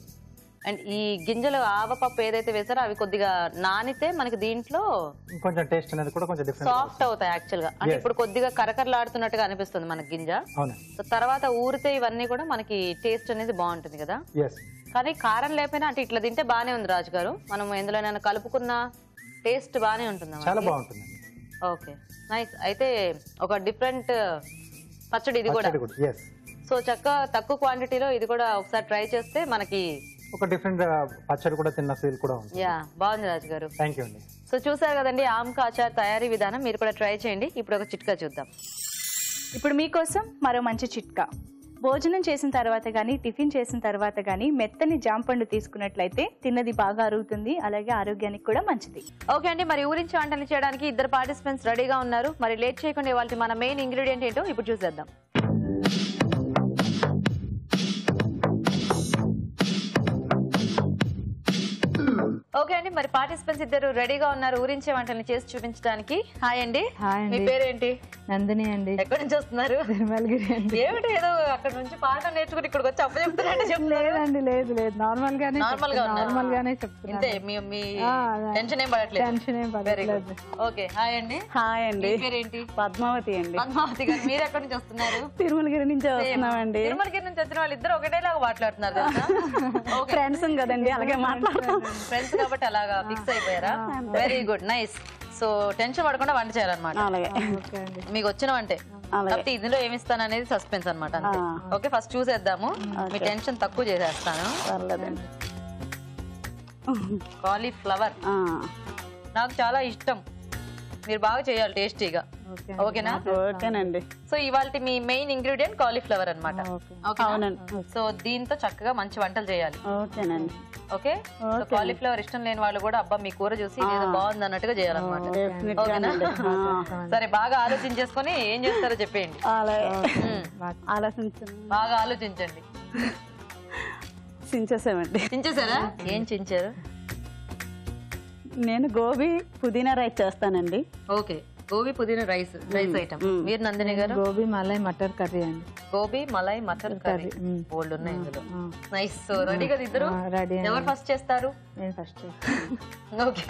అండ్ ఈ గింజలు ఆవపప్పు ఏదైతే వేసారో అవి కొద్దిగా నానితే మనకి దీంట్లో కొంచెం టేస్ట్ అనేది కూడా కొంచెం డిఫరెంట్ సాఫ్ట్ అవుతాయి యాక్చువల్ గా. అంటే ఇప్పుడు కొద్దిగా కరకరలాడుతున్నట్టుగా అనిపిస్తుంది మనకి గింజ. సో తర్వాత ఊరితే ఇవన్నీ కూడా మనకి టేస్ట్ అనేది బాగుంటుంది కదా. కానీ కారం లేకపోయినా అంటే ఇట్లా తింటే బానే ఉంది రాజు గారు. మనం ఎందులోనైనా కలుపుకున్న టేస్ట్ బానే ఉంటుంది, చాలా బాగుంటుంది. Okay, nice. అయితే ఒక డిఫరెంట్ పచ్చడి ఇది కూడా. సో చక్కగా తక్కువ క్వాంటిటీలో ఇది కూడా ఒకసారి ట్రై చేస్తే మనకి ఒక డిఫరెంట్ పచ్చడి కూడా తిన్న ఫీల్ కూడా ఉంది. యా, బాగుంది రాజు గారు. థ్యాంక్ యూ అండి. సో చూసారు కదండి ఆమ్కా అచార్ తయారీ విధానం, మీరు కూడా ట్రై చేయండి. ఇప్పుడు ఒక చిట్కా చూద్దాం. ఇప్పుడు మీకోసం మరో మంచి చిట్కా. భోజనం చేసిన తర్వాత కానీ టిఫిన్ చేసిన తర్వాత కానీ మెత్తని జాంపండు తీసుకున్నట్లయితే తిన్నది బాగా అరుగుతుంది, అలాగే ఆరోగ్యానికి కూడా మంచిది. ఓకే అండి, మరి ఊరించి వంటలు చేయడానికి 2 పార్టిసిపెంట్స్ రెడీగా ఉన్నారు. మరి లేట్ చేయకుండా ఇవాళ మన మెయిన్ ఇంగ్రీడియంట్ ఏంటో ఇప్పుడు చూసేద్దాం. ఓకే అండి, మరి పార్టిసిపెంట్స్ 2 రెడీగా ఉన్నారు ఊరించే వంటల్ని చేసి చూపించడానికి. హాయ్ అండి. మీ పేరేంటి? నందిని అండి. ఎక్కడి నుంచి వస్తున్నారు? తిరుమలగిరి అండి. ఏమిటి ఏదో అక్కడ నుంచి పాఠం నేర్చుకుని ఇక్కడికి వచ్చి అప్పు చెప్తున్నట్టు? లేదండి, లేదు లేదు, నార్మల్ గానే చెప్తున్నా. ఇంతే, మీ టెన్షన్ ఏం పడట్లేదు? టెన్షన్ ఏం పడట్లేదు. ఓకే, హాయ్ అండి. హాయ్ అండి. పేరేంటి? పద్మావతి అండి. పద్మావతి గారు, మీరు ఎక్కడి నుంచి వస్తున్నారు? తిరుమలగిరి నుంచి వస్తున్నామండి. తిరుమలగిరి నుంచి వచ్చిన వాళ్ళు ఇద్దరు ఒకటేలాగా మాట్లాడుతున్నారు కదా. ఫ్రెండ్స్ కదండి, అలాగే మాట్లాడుతున్నాం. ఫ్రెండ్స్ కాబట్టి అలాగా ఫిక్స్ అయిపోయారా? Very good, nice. So tension పడకుండా వంట చేయాలన్నమాట. మీకు వచ్చిన వంటే కాబట్టి ఇందులో ఏమి ఇస్తాను అనేది సస్పెన్స్ అనమాట. అంతే. ఓకే, ఫస్ట్ చూసేద్దాము. మీ టెన్షన్ తక్కువ చేసేస్తాను. కాలీఫ్లవర్ నాకు చాలా ఇష్టం, మీరు బాగా చేయాలి టేస్టీగా. ఓకేనా? ఓకేనండి. సో ఇవాళ మీ మెయిన్ ఇంగ్రీడియంట్ కాలీఫ్లవర్ అనమాట. సో దీంతో చక్కగా మంచి వంటలు చేయాలి. ఓకేనండి. ఓకే, కాలీఫ్లవర్ ఇష్టం లేని వాళ్ళు కూడా అబ్బా మీ కూర చూసి ఏదో బాగుంది అన్నట్టుగా చేయాలన్నమాట. ఓకేనా? సరే, బాగా ఆలోచించేసుకొని ఏం చేస్తారో చెప్పేయండి. బాగా ఆలోచించండి. చించేసారా? ఏం చించారు? నేను గోబీ పుదీనా రైస్ చేస్తానండి. ఓకే, గోబీ పుదీనా రైస్ ఐటమ్. మీరు నందిని గారు? గోబీ మలై మటర్ కర్రీ అండి. గోబీ మలై మటర్ కర్రీ. బోల్డ్ ఉన్నాయి ఇందులో. నైస్. సో రెడీ కదా ఇద్దరు? రెడీ. ఎవరు ఫస్ట్ చేస్తారు? నేను ఫస్ట్ చేస్తాను. ఓకే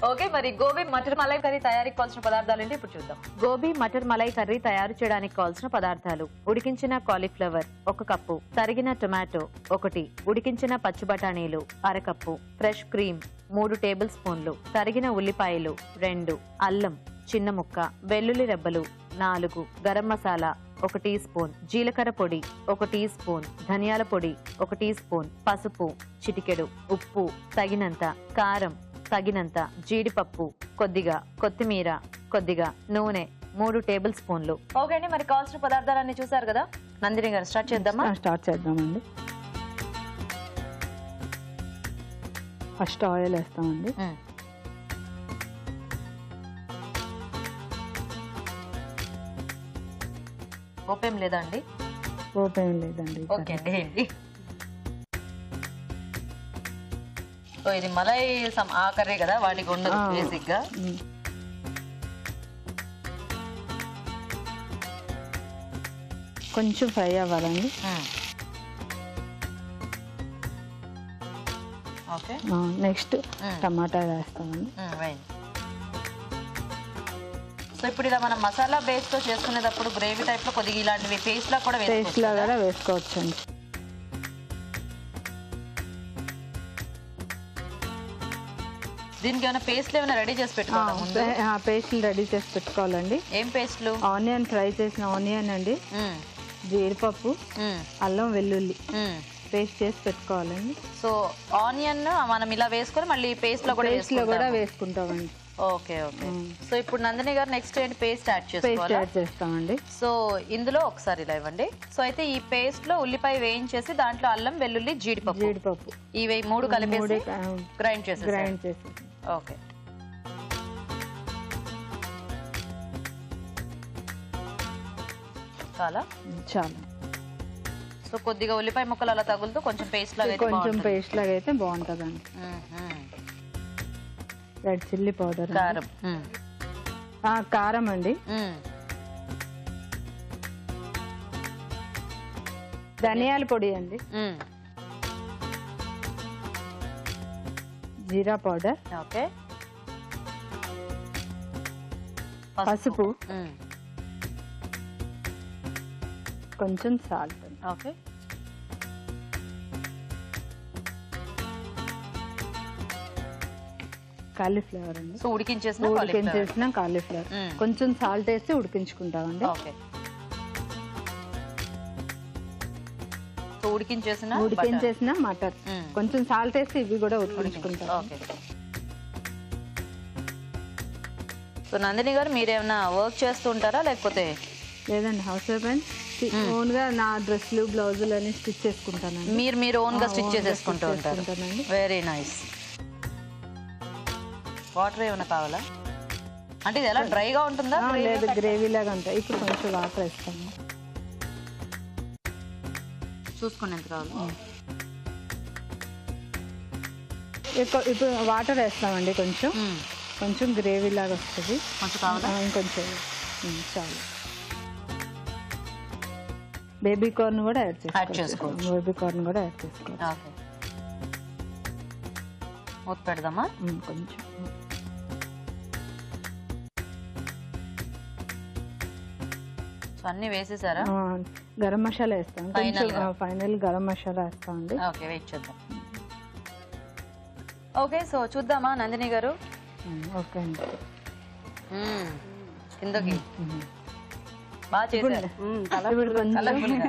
ఓకే, మరి గోబీ మటర్ మలై కర్రీ తయారీకి కావాల్సిన పదార్థాలు ఏంటి ఇప్పుడు చూద్దాం. గోబీ మటర్ మలై కర్రీ తయారు చేయడానికి కావాల్సిన పదార్థాలు: ఉడికించిన కాలీఫ్లవర్ 1 కప్పు, తరిగిన టొమాటో 1, ఉడికించిన పచ్చి బఠానీలు 1/2 కప్పు, ఫ్రెష్ క్రీమ్ 3 టేబుల్ స్పూన్లు, తరిగిన ఉల్లిపాయలు 2, అల్లం చిన్న ముక్క, వెల్లుల్లి రెబ్బలు 4, గరం మసాలా 1 టీ స్పూన్, జీలకర్ర పొడి 1 టీ స్పూన్, ధనియాల పొడి 1 టీ స్పూన్, పసుపు చిటికెడు, ఉప్పు తగినంత, కారం తగినంత, జీడిపప్పు కొద్దిగా, కొత్తిమీర కొద్దిగా, నూనె 3 టేబుల్ స్పూన్లు. ఓకే అండి, మరి కావాల్సిన పదార్థాలన్నీ చూసారు కదా. నందిని గారు స్టార్ట్ చేద్దామా? స్టార్ట్ చేద్దామండి. ఫస్ట్ ఆయిల్ వేస్తామండి. ఓపెం లేదా అండి? ఓపెన్ లేదండి. ఓకే అండి ఏంటి. సో ఇది మలై ఆ కర్రీ కదా, వాటికి ఉండదు బేసిక్ గా. కొంచెం ఫ్రై అవ్వాలండి. ఓకే నెక్స్ట్ టమాటా వేస్తామండి. సో ఇప్పుడు ఇలా మనం మసాలా బేస్ తో చేసుకునేటప్పుడు గ్రేవీ టైప్ లో కొద్దిగా ఇలాంటివి పేస్ట్ లా కూడా పేస్ట్ లా కూడా వేసుకోవచ్చండి. దీనికి ఏమైనా పేస్ట్లు ఏమైనా రెడీ చేసి పెట్టుకోవాలి? పేస్ట్లు రెడీ చేసి పెట్టుకోవాలండి. ఏం పేస్ట్లు? ఆనియన్, ఫ్రై చేసిన ఆనియన్ అండి, జీడిపప్పు, అల్లం వెల్లుల్లి పేస్ట్ చేసి పెట్టుకోవాలండి. సో ఆనియన్ మనం ఇలా వేసుకొని మళ్ళీ పేస్ట్ లో కూడా వేసుకుంటామండి. Okay okay. సో ఇప్పుడు నందిని గారు నెక్స్ట్ ఏంటి? పేస్ట్ యాడ్ చేస్తామండి. సో ఇందులో ఒకసారి ఇలా ఇవ్వండి. సో అయితే ఈ పేస్ట్ లో ఉల్లిపాయ వేయించేసి దాంట్లో అల్లం వెల్లుల్లి జీడిపప్పు ఇవి 3 కలిపేసి గ్రైండ్ చేసి. ఓకే చాలా. సో కొద్దిగా ఉల్లిపాయ ముక్కలు అలా తగులుతూ కొంచెం పేస్ట్ లాగా అయితే బాగుంటుందండి. రెడ్ చిల్లీ పౌడర్, కారం అండి, ధనియాల పొడి అండి, జీరా పౌడర్, ఓకే, పసుపు, కొంచెం సాల్ట్. ఓకే. కాలీఫ్లవర్ అండి. సో ఉడికించేసిన కాలీఫ్లవర్ కొంచెం సాల్ట్ వేసి ఉడికించుకుంటామండి. ఓకే. సో ఉడికించేసిన మటర్ కొంచెం సాల్ట్ వేసి ఇవి కూడా ఉడికించుకుంటాం. ఓకే. సో నందిని గారు మీరేమైనా వర్క్ చేస్తూ ఉంటారా లేకపోతే? లేదండి, హౌస్ వైఫ్ అండ్ ఓన్ గా నా డ్రెస్లు, బ్లౌజులు అన్ని స్టిచ్ చేసుకుంటాను. మీరు ఓన్ గా స్టిచ్ చేసేసుకుంటూ ఉంటారు. Very nice. వాటర్ ఏమైనా కావాలా అంటే ఇది ఎలా డ్రైగా ఉంటుందా? లేదు, గ్రేవీ లాగా ఉంటాయి. ఇప్పుడు కొంచెం వాటర్ వేస్తాము. చూసుకుని ఎంత కావాలి? ఇప్పుడు వాటర్ వేస్తామండి. కొంచెం గ్రేవీ లాగా వస్తుంది. కొంచెం కావాలా? ఇంకొంచెం చాలు. బేబీ కార్న్ కూడా యాడ్ చేసుకోవచ్చు. ఓకే. మూత పెడదామా? కొంచెం. అన్ని వేసేసారా? గరం మసాలా వేస్తాం. ఫైనల్ గరం మసాలా వేస్తామండి. ఓకే, వెయిట్ చేద్దాం. ఓకే, సో చూద్దామా నందిని గారు? ఓకే అండి. కిందకి బాగా చేశారు. ఇప్పుడు కొంచెం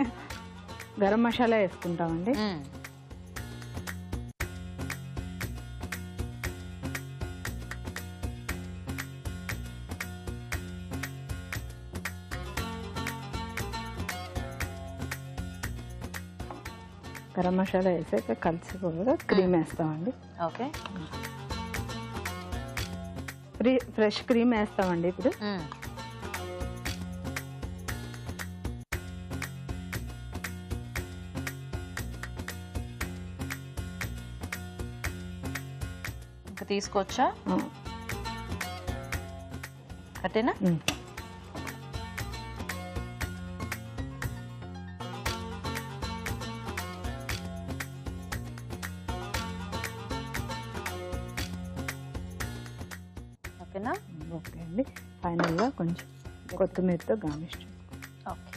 గరం మసాలా వేసుకుంటామండి. గరం మసాలా వేసాక కలిసిపోగా క్రీమ్ వేస్తామండి. ఓకే. ఫ్రెష్ క్రీమ్ వేస్తామండి ఇప్పుడు. ఇంకా తీసుకోవచ్చా? కట్టేనా? ఓకేనా? ఓకే అండి. ఫైనల్గా కొంచెం కొత్తిమీరతో గార్నిష్ చేసుకోండి. ఓకే.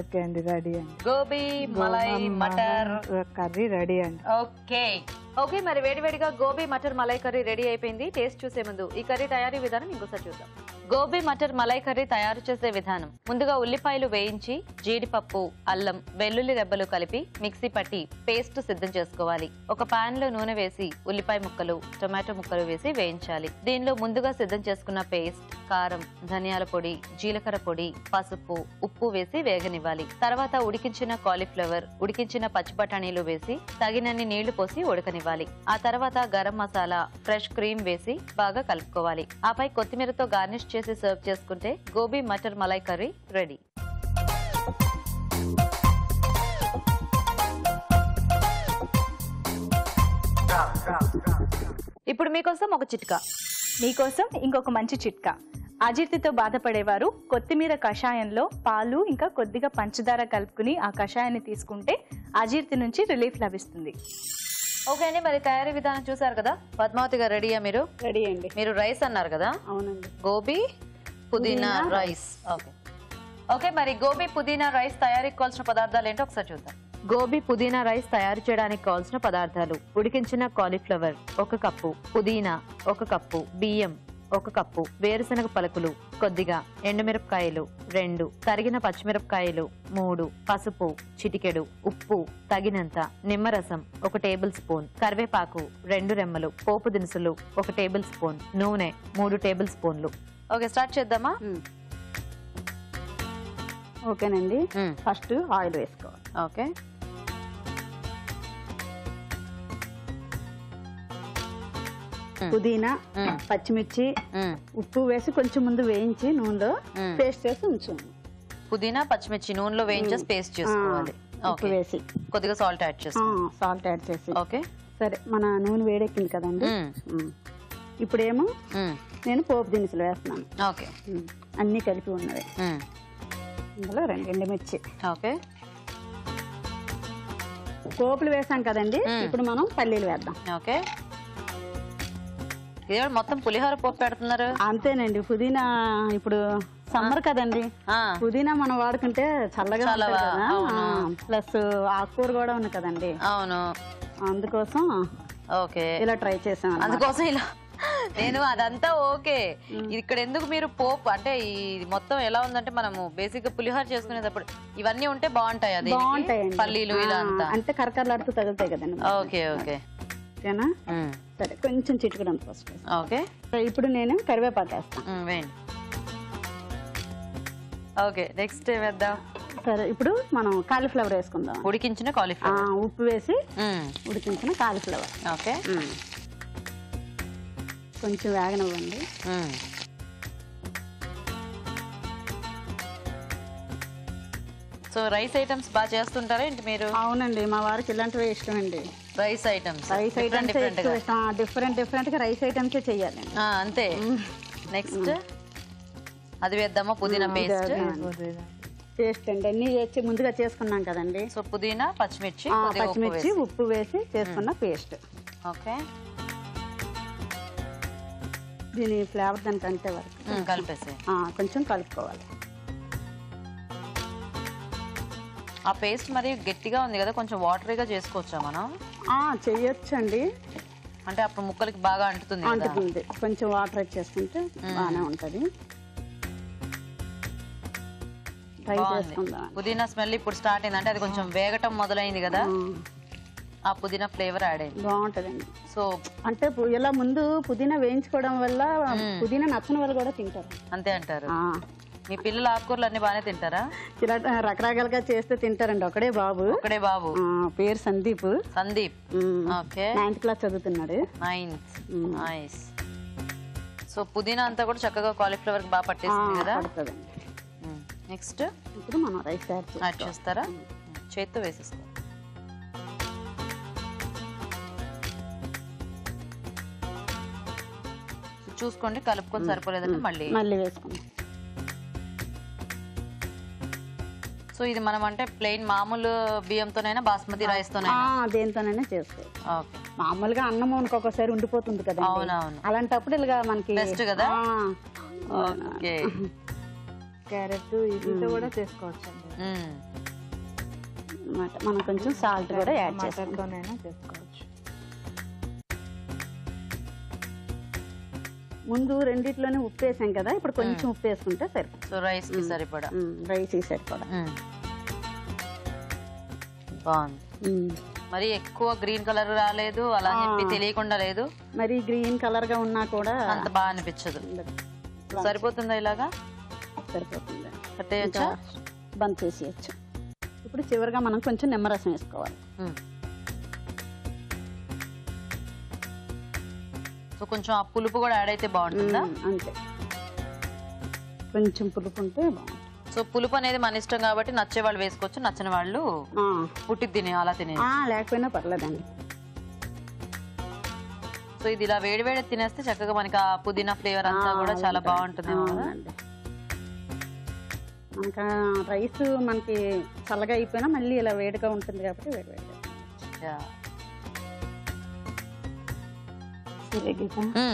ఓకే అండి, రెడీ అండి. గోబీ మలై మటర్ కర్రీ రెడీ అండి. Okay okay. మరి వేడివేడిగా గోబీ మటర్ మలై కర్రీ రెడీ అయిపోయింది. టేస్ట్ చూసే ముందు ఈ కర్రీ తయారీ విధానం ఇంకోసారి చూద్దాం. గోబీ మటర్ మలై కర్రీ తయారు చేసే విధానం. ముందుగా ఉల్లిపాయలు వేయించి జీడిపప్పు, అల్లం, వెల్లుల్లి రెబ్బలు కలిపి మిక్సీ పట్టి పేస్ట్ సిద్ధం చేసుకోవాలి. ఒక పాన్ లో నూనె వేసి ఉల్లిపాయ ముక్కలు, టొమాటో ముక్కలు వేసి వేయించాలి. దీనిలో ముందుగా సిద్ధం చేసుకున్న పేస్ట్, కారం, ధనియాల పొడి, జీలకర్ర పొడి, పసుపు, ఉప్పు వేసి వేగనివ్వాలి. తర్వాత ఉడికించిన కాలీఫ్లవర్, ఉడికించిన పచ్చి బఠానీలు వేసి తగినన్ని నీళ్లు పోసి ఉడకనివ్వాలి. ఆ తర్వాత గరం మసాలా, ఫ్రెష్ క్రీమ్ వేసి బాగా కలుపుకోవాలి. ఆపై కొత్తిమీరతో గార్నిష్ చేసి సర్వ్ చేసుకుంటే గోబీ మటర్ మలై కర్రీ రెడీ. ఇప్పుడు మీకోసం ఒక చిట్కా. మీకోసం ఇంకొక మంచి చిట్కా. అజీర్తితో బాధపడేవారు కొత్తిమీర కషాయంలో పాలు ఇంకా కొద్దిగా పంచదార కలుపుకుని ఆ కషాయాన్ని తీసుకుంటే అజీర్తి నుంచి రిలీఫ్ లభిస్తుంది. ఓకే అండి, మరి తయారీ విధానం చూసారు కదా. పద్మావతి గారు రెడీయా? మీరు రెడీ అండి. మీరు రైస్ అన్నారు కదా. అవునండి. గోబీ పుదీనా రైస్. ఓకే ఓకే, మరి గోబీ పుదీనా రైస్ తయారీకి కావాల్సిన పదార్థాలు ఏంటో ఒకసారి చూద్దాం. గోబీ పుదీనా రైస్ తయారు చేయడానికి కావాల్సిన పదార్థాలు: ఉడికించిన కాలీఫ్లవర్ 1 కప్పు, పుదీనా 1 కప్పు, బియ్యం 1 కప్పు, వేరుశనగ పలుకులు కొద్దిగా, ఎండుమిరపకాయలు 2, తరిగిన పచ్చిమిరపకాయలు 3, పసుపు చిటికెడు, ఉప్పు తగినంత, నిమ్మరసం 1 టేబుల్ స్పూన్, కరివేపాకు 2 రెమ్మలు, పోపు దినుసులు 1 టేబుల్ స్పూన్, నూనె 3 టేబుల్ స్పూన్లు. ఓకే, స్టార్ట్ చేద్దామా? ఓకేనండి. ఫస్ట్ ఆయిల్ వేసుకోవాలి. ఓకే, పుదీనా, పచ్చిమిర్చి, ఉప్పు వేసి కొంచెం ముందు వేయించి నూనెలో పేస్ట్ చేసి ఉంచాము. పుదీనా, పచ్చిమిర్చి నూనెలో వేయించేసి పేస్ట్ చేసుకోవాలి. ఉప్పు వేసి కొద్దిగా సాల్ట్ యాడ్ చేసుకోవాలి. సాల్ట్ యాడ్ చేసి. ఓకే, సరే, మన నూనె వేడెక్కింది కదండి. ఇప్పుడేమో నేను పోపు దినుసులు వేస్తున్నాను. ఓకే, అన్ని కలిపి ఉన్నవి. ఇందులో 2 ఎండుమిర్చి. ఓకే, పోపులు వేసాం కదండి. ఇప్పుడు మనం పల్లీలు వేద్దాం. ఓకే. ఇదే మొత్తం పులిహోర పోపు పెడుతున్నారు. అంతేనండి. పుదీనా ఇప్పుడు సమ్మర్ కదండి. పుదీనా మనం వాడుకుంటే చల్లగా ఉంటుంది కదా. ప్లస్ ఆకుకూర కూడా ఉంది కదండి. అవును, అందుకోసం ఓకే ఇలా ట్రై చేసాం. అందుకోసం ఇలా నేను అదంతా ఓకే. ఇక్కడ ఎందుకు మీరు పోపు అంటే ఈ మొత్తం ఎలా ఉందంటే మనము బేసిక్ గా పులిహోర చేసుకునేటప్పుడు ఇవన్నీ ఉంటే బాగుంటాయి. అది బాగుంటాయండి. పల్లీలు ఇలా అంతా అంటే కరకరలాడుతూ తగులుతాయి కదండి. ఓకే ఓకే, ఓకేనా? సరే, కొంచెం చిటుకుడు ఫస్ట్. ఓకే, ఇప్పుడు నేను కరివేపాకు వేస్తాను. వేయండి. ఓకే, నెక్స్ట్ వేద్దాం. సరే, ఇప్పుడు మనం కాలీఫ్లవర్ వేసుకుందాం. ఉడికించిన కాలీఫ్లవర్. ఉప్పు వేసి ఉడికించిన కాలీఫ్లవర్. ఓకే, కొంచెం వేగనివ్వండి. సో రైస్ ఐటమ్స్ బాగా చేస్తుంటారా ఏంటి మీరు? అవునండి, మా వారికి ఇలాంటివే ఇష్టం అండి. రైస్ ఐటమ్స్ డిఫరెంట్ గా రైస్ ఐటమ్స్ చెయ్యాలి. అంతే. నెక్స్ట్ అది వేద్దామా? పుదీనా పేస్ట్. పేస్ట్ అండి అన్ని చేసి ముందుగా చేసుకున్నాం కదండి. సో పుదీనా, పచ్చిమిర్చి, ఉప్పు వేసి చేసుకున్న పేస్ట్. ఓకే, దీని ఫ్లేవర్ దానికి అంతే వరకు కలిపేసి కొంచెం కలుపుకోవాలి. ఆ పేస్ట్ మరి గట్టిగా ఉంది కదా, కొంచెం వాటరీగా చేసుకోవచ్చా మనం? చెయ్యొచ్చండి. అంటే అప్పుడు ముక్కలకి బాగా అంటుతుంది. కొంచెం వాటర్ యాడ్ చేసుకుంటే బాగానే ఉంటది. పుదీనా స్మెల్ ఇప్పుడు స్టార్ట్ అయింది అంటే అది కొంచెం వేగటం మొదలైంది కదా, ఆ పుదీనా ఫ్లేవర్ యాడ్ అయింది. బాగుంటదండి. సో అంటే ఇలా ముందు పుదీనా వేయించుకోవడం వల్ల పుదీనా నచ్చని వాళ్ళు కూడా తింటారు. అంతే అంటారు. మీ పిల్లలు ఆకుకూరలు అన్ని బాగానే తింటారా? ఇలా రకరకాలుగా చేస్తే తింటారండి. ఒకడే బాబు పేరు సందీప్. ఓకే, 9th క్లాస్ చదువుతున్నాడు. 9th. నైస్. సో పుదీనా అంతా కూడా చక్కగా కాలీఫ్లవర్ బాగా పట్టేస్తుంది కదా. నెక్స్ట్ ఇప్పుడు మనం రైస్ యాడ్ చేస్తారా? చేత్తో వేసేసుకో. చూసుకోండి, కలుపుకొని సరిపోలేదంటే మళ్ళీ వేసుకోండి. సో ఇది మనం అంటే ప్లెయిన్ మామూలు బియ్యంతోనైనా బాస్మతి రైస్ తోనైనా దేంతోనైనా చేసుకోవచ్చు. మామూలుగా అన్నం ఒక్కొక్కసారి ఉండిపోతుంది కదా. అవునవును, అలాంటప్పుడు ఇలాగా మనకి బెస్ట్ కదా. ఓకే, క్యారెట్ ఇదితో కూడా చేసుకోవచ్చు. మనం కొంచెం సాల్ట్ కూడా యాడ్ చేసుకోవచ్చు. ముందు రెండిట్లోనే ఉప్పు వేసాం కదా, ఇప్పుడు కొంచెం ఉప్పు వేసుకుంటే సరిపోతుంది. సో రైస్ కి సరిపడా. రైస్ సరిపడా. బాగుంది. మరి ఎక్కువ గ్రీన్ కలర్ రాలేదు, అలా చెప్పి తెలియకుండా లేదు. మరి గ్రీన్ కలర్ గా ఉన్నా కూడా అంత బాగా అనిపించదు. సరిపోతుందా? ఇలాగా సరిపోతుంది. కట్టేయచ్చా? బంద్ చేసేయచ్చు. ఇప్పుడు చివరిగా మనం కొంచెం నిమ్మరసం వేసుకోవాలి. సో కొంచెం ఆ పులుపు కూడా యాడ్ అయితే బాగుంటుందా? అంతే, కొంచెం పులుపు ఉంటే బాగుంటుంది. సో పులుపు అనేది మన ఇష్టం కాబట్టి నచ్చే వాళ్ళు వేసుకోవచ్చు, నచ్చని వాళ్ళు పుట్టి తినే అలా తినే లేకపోయినా పర్లేదండి. సో ఇది ఇలా వేడి వేడి తినేస్తే చక్కగా మనకి ఆ పుదీనా ఫ్లేవర్ అంతా కూడా చాలా బాగుంటుంది. మనకి రైస్ మనకి చల్లగా అయిపోయినా మళ్ళీ ఇలా వేడిగా ఉంటుంది కాబట్టి వేడి వేడిగా.